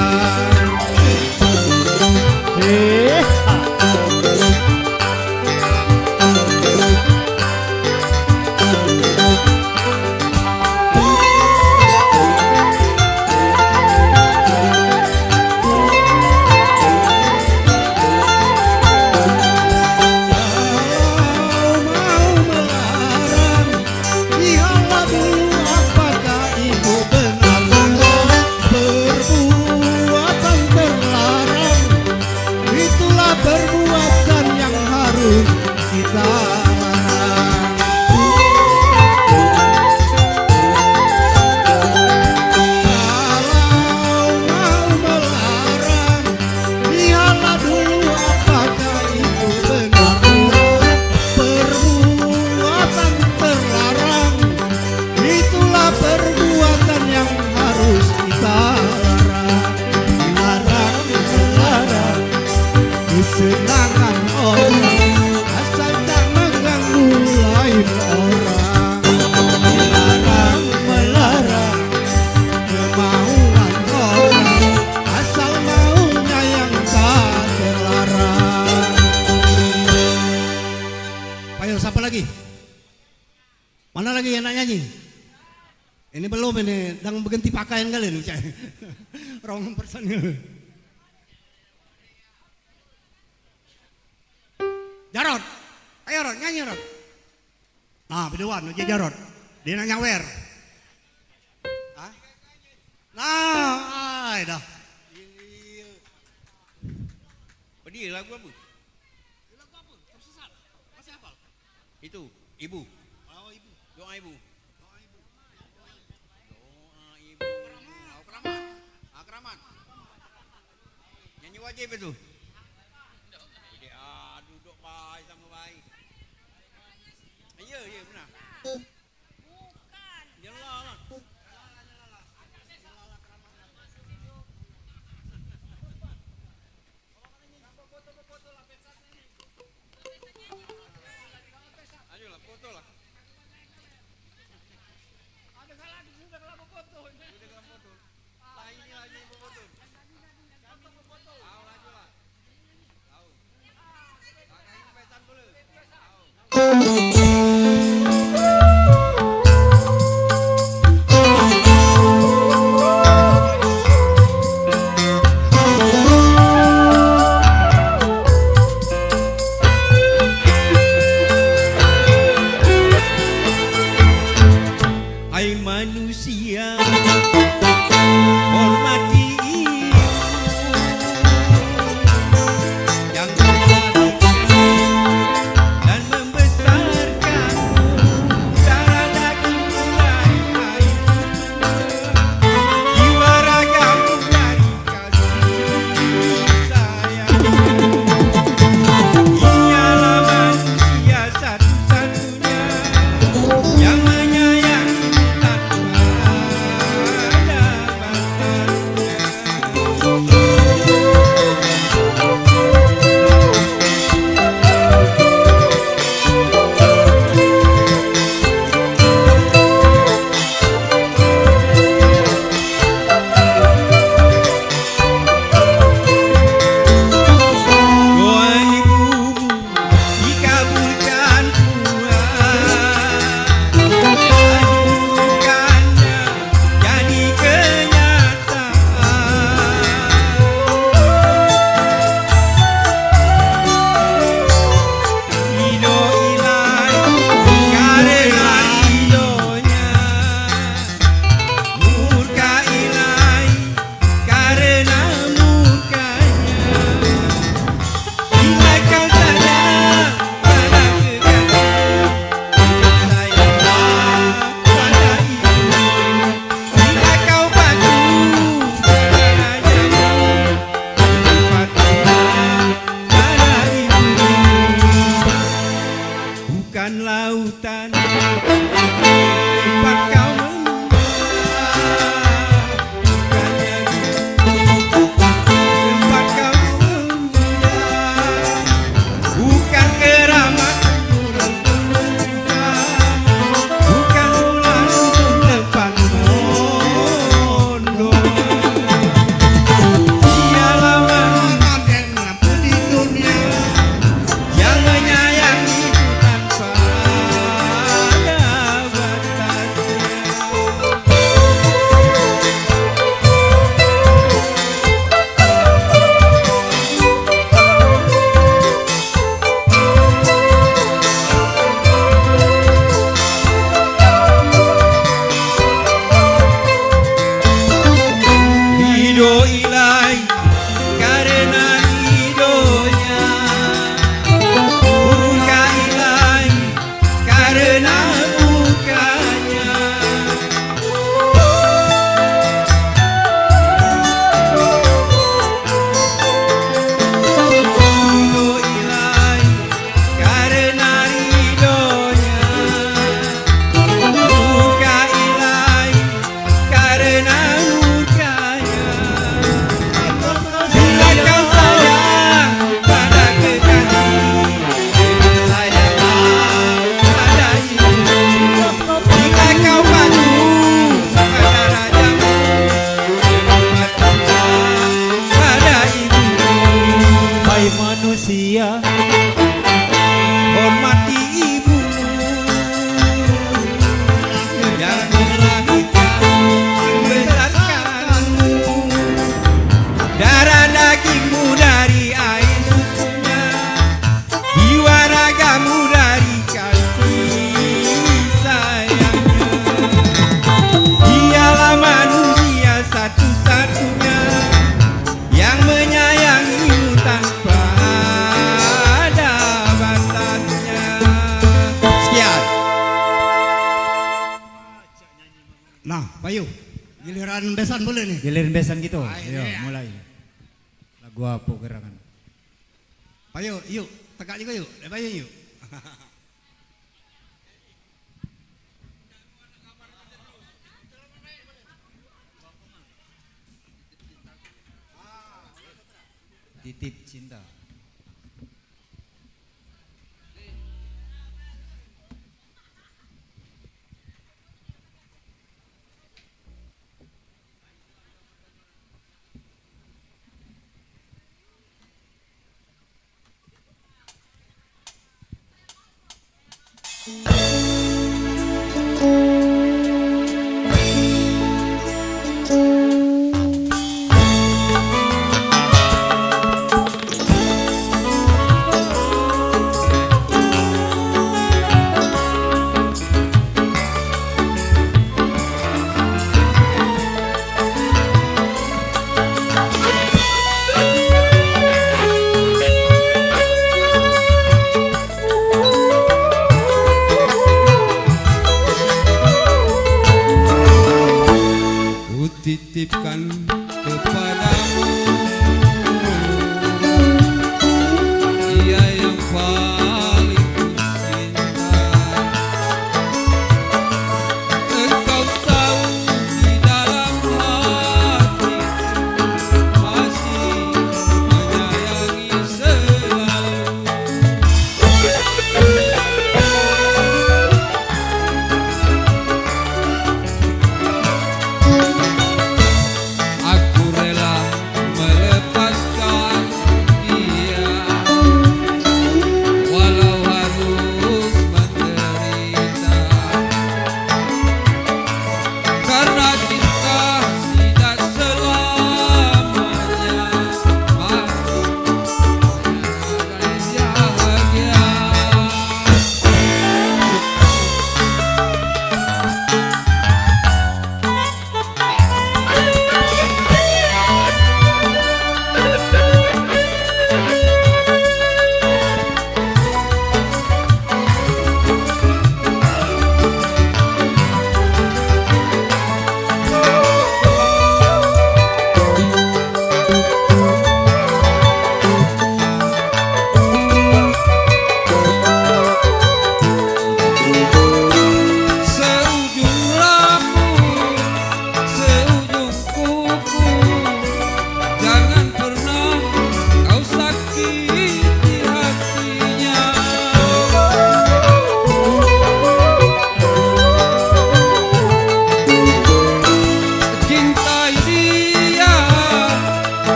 Kalau mau melarang, lihatlah dulu apakah itu benar. Perbuatan terlarang, itulah perbuatan yang harus kita larang. Kalau mau melarang, lihatlah dulu apakah itu benar. Perbuatan terlarang, itulah perbuatan yang harus kita larang. Dilarang melarang kesenangan orang, asal tak mengganggu lain orang. Dilarang melarang kemauan orang, asal maunya yang tak terlarang. Ayo, siapa lagi? Mana lagi yang nak nyanyi? Ini belum ini, đang berganti pakaian kali lu cai. Wrong personil. Jarod, ayo Rod, nyanyi Rod. Nah, biduan, nu Jarod. Dia nak nyawer. Hah? Nah, ay dah. Pedih lagu apa? Lagu apa? Tersesat. Masih hafal? Itu, ibu. Oh, ibu. Doa ibu. Doa ibu. Doa ibu. Keramat. Keramat. Ah, keramat. Nyanyi wajib itu. Duduk baik sama baik. Ya, ya benar. Bukan. Jelah lah. Ayolah foto lah. Ada salah di sudah kalau foto. Sudah kalau foto. Lah ini lagi foto. Kami mau foto. Tahu laju lah. Tahu. Kakaknya pesan dulu. Tahu. Hai manusia, hormati bukan lautan tempat kau tempat kau bukan keramat bukan ulang tempat mondok. Dialah mana di dunia yang menyayangi tanpa ada batasnya. Ridho ilahi karena ridhonya, murka ilahi karena murkanya. Ridho ilahi karena ridhonya, murka ilahi karena murkanya. Bila kau sayang pada kekasih, sayanglah pada ibu. Bila kau patuh pada rajamu, patuhlah pada ibu. Hai manusia, Hormati ibu yang melahirkan membesarkanmu, darah dagingmu dari air susunya, jiwa ragamu dari kasih sayangnya. Dialah manusia satu-satunya yang menyayangimu tanpa ada batasnya. Sekian. nah Bayu, giliran besan boleh nih. Giliran besan gitu. Ayo mulai. Lagu apa gerakan? Bayu, yuk, tegak juga yuk. Bayu yuk. Titip cinta.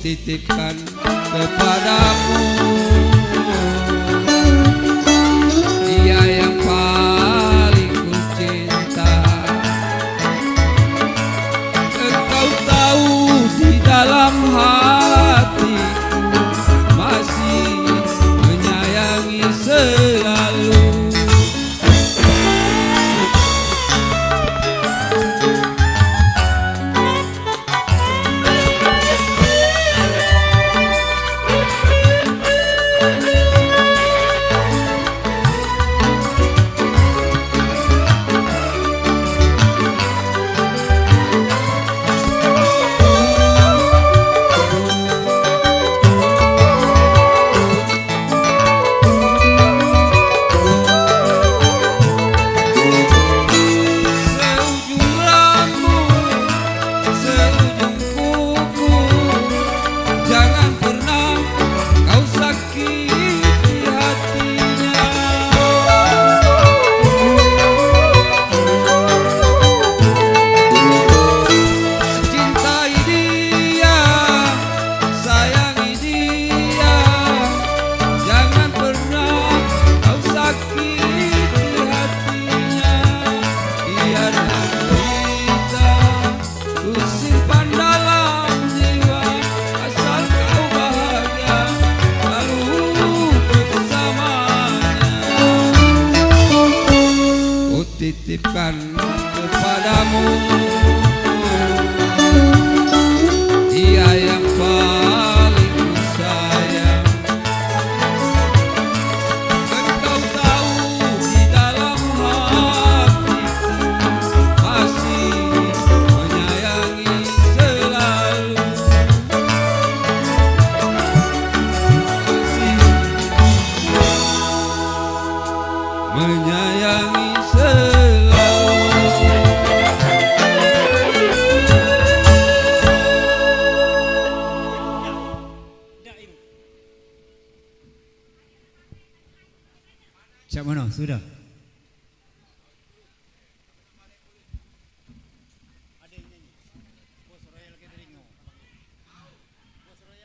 titipkan kepadamu. Dia yang paling ku cinta. Engkau tahu di dalam hati masih menyayangi selalu. Titipkan kepadamu. Dia yang paling ku sayang. Engkau tahu di dalam hatiku masih menyayangi selalu. Masih menyayangi selalu. Cak mana? Sudah.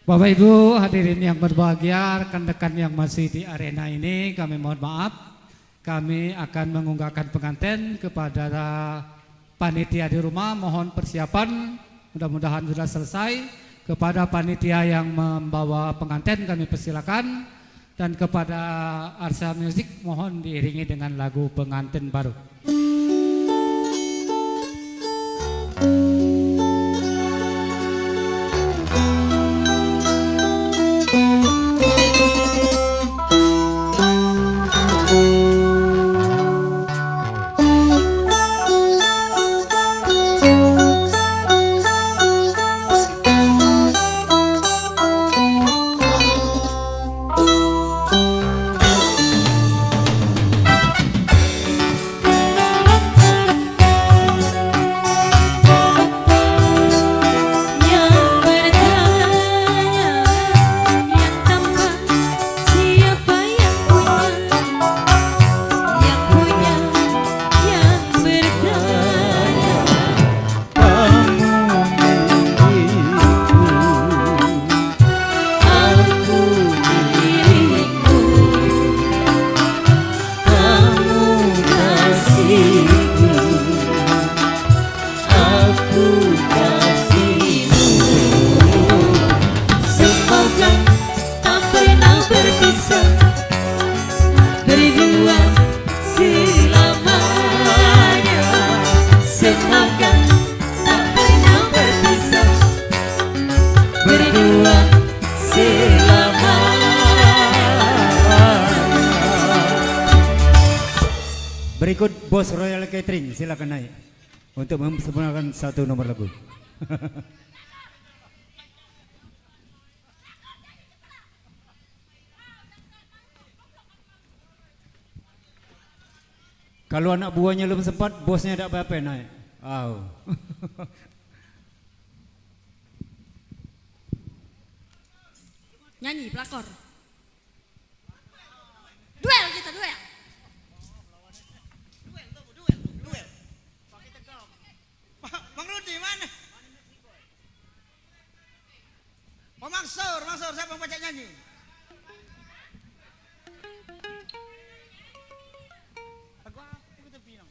Bapak Ibu hadirin yang berbahagia, rekan-rekan yang masih di arena ini, kami mohon maaf. Kami akan mengunggahkan pengantin kepada panitia di rumah. Mohon persiapan, mudah-mudahan sudah selesai. Kepada panitia yang membawa pengantin kami persilakan. Dan kepada Arsa Music mohon diiringi dengan lagu pengantin baru. Berikut Bos Royal Catering, silakan naik untuk mempersembahkan satu nomor lagu. Kalau anak buahnya belum sempat, bosnya tak apa-apa naik. Oh. Nyanyi pelakor. Duel kita duel. Bang Rudi mana? Oh Mansur, siapa yang baca nyanyi? Lagu apa kita bilang?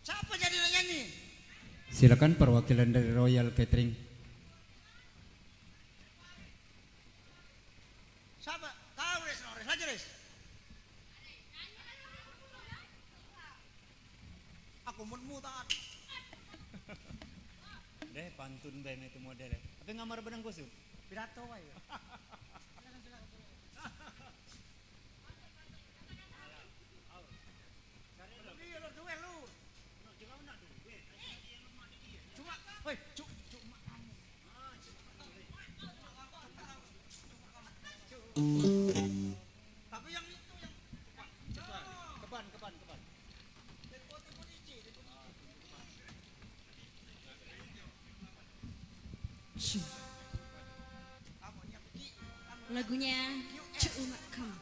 Siapa jadi nyanyi? Silakan perwakilan dari Royal Catering. Siapa? Kau Res, aja Res. Aku mau tahan. Deh pantun band itu modelnya. Tapi ngamar benang kusuk. Pidato wae. Tapi yang itu yang keban. Lagunya Cuma Kamu.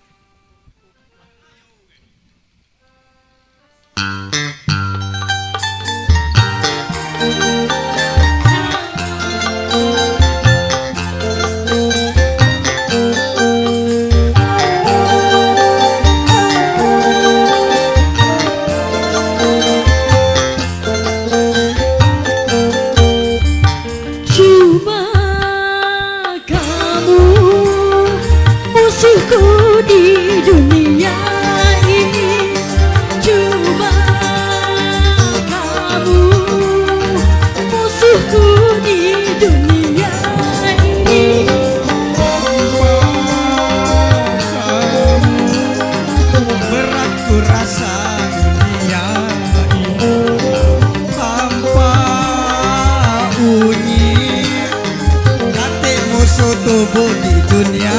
Cuma kamu musuhku di dunia ini. Cuma kamu musuhku di dunia ini. Berat ku rasa dunia ini tanpa bunyi. Nanti musuh tubuh di dunia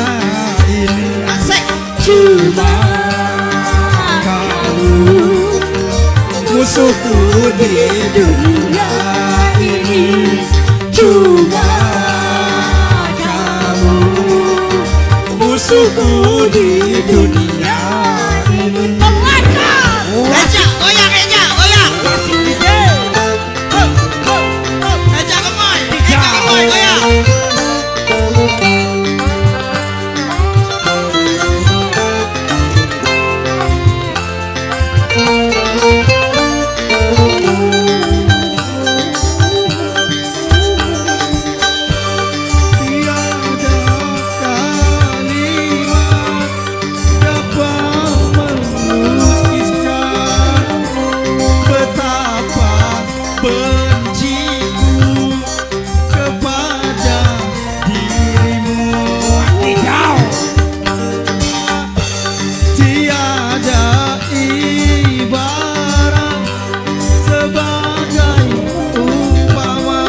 ini. Asik. Cuma kamu Musuhku di dunia ini. Cuma kamu musuhku di dunia ini. Eja, goyang. Eja gemoy, goyang. Tiada kalimat dapat melukiskan betapa benciku kepada dirimu. Tiada ibarat sebagai umpama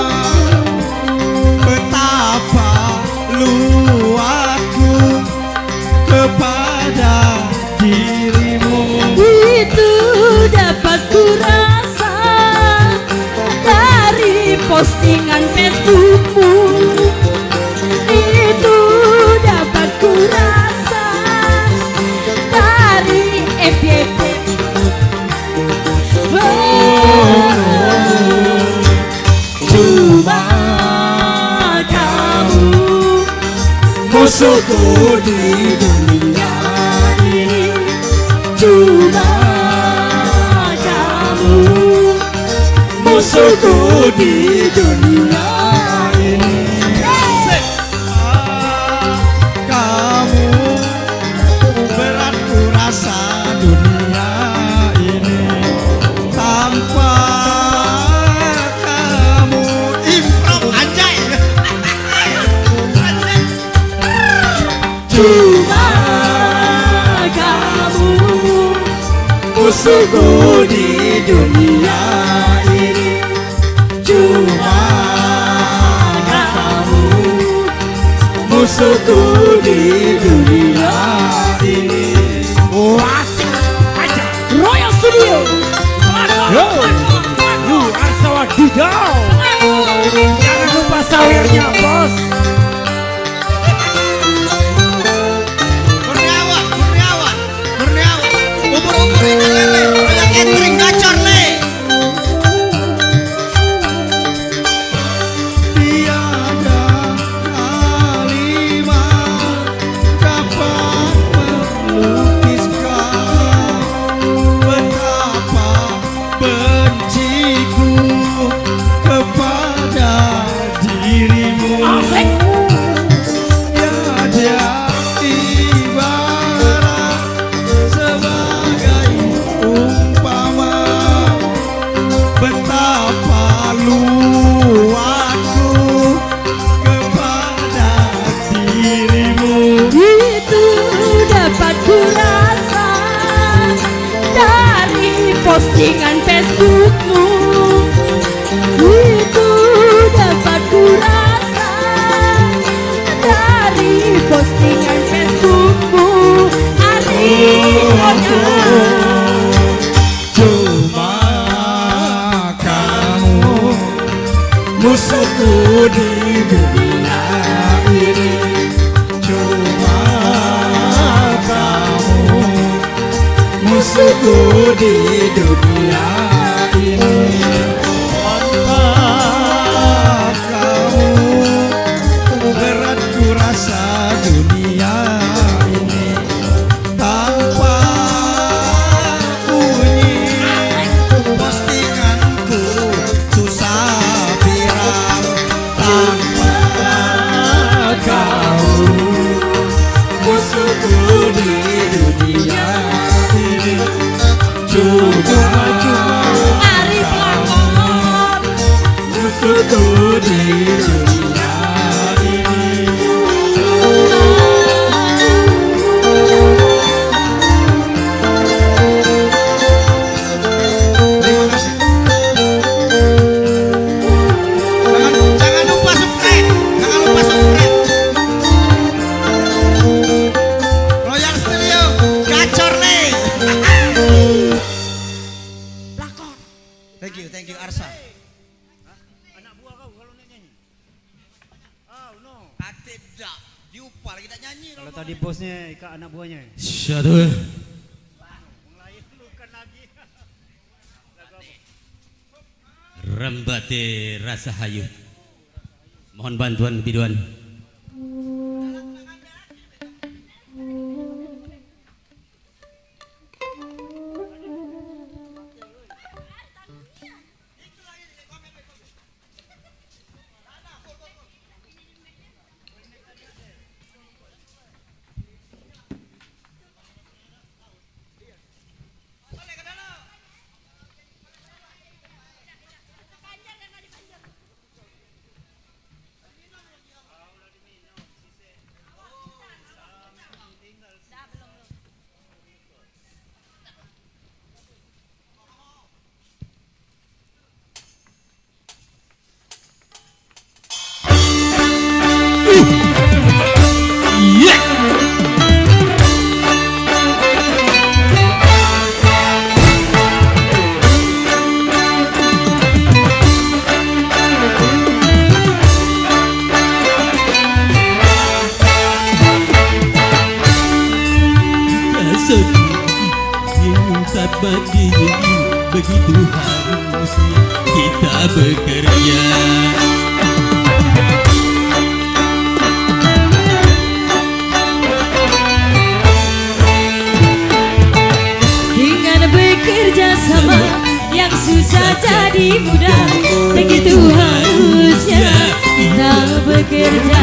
betapa luatku kepada dirimu. itu dapat kurasa dari postingan Facebookmu. Itu dapat kurasa dari FYP. Cuma kamu Musuhku di dunia ini. Cuma kamu musuhku di dunia ini. Kamu berat ku rasa dunia ini tanpa kamu. Improv anjay. Cuma kamu Musuhku di dunia ini. Cuma kamu Musuhku di dunia ini. Asik aja. Royal Studio. Yo, lu Arsa Wadidaw. Jangan lupa sawirnya bos. Kurniawan. Ubur-ubur ikan lele, Royal Catering gacor le. Tiada Musuhku di dunia ini cuma kamu, musuhku di dunia ini tanpa kamu. Berat ku rasa dunia ini tanpa bunyi postinganku susah viral tanpa kau. Musuhku di dunia ini cuma Arif Lakon. musuhku di dunia ini. Jangan lupa subscribe, jangan lupa subscribe. Royal Studio, gacor nih. Lakon. Thank you Arsa. Anak buah kau kalau nyanyi. No. Tidak, diupah lagi tak nyanyi. Kalau tadi bosnya ikat anak buahnya. Syahdu. Rambate rasa hayu. Mohon bantuan biduan. Begitu harusnya kita bekerja. Dengan bekerja sama yang susah jadi mudah, begitu harusnya kita bekerja.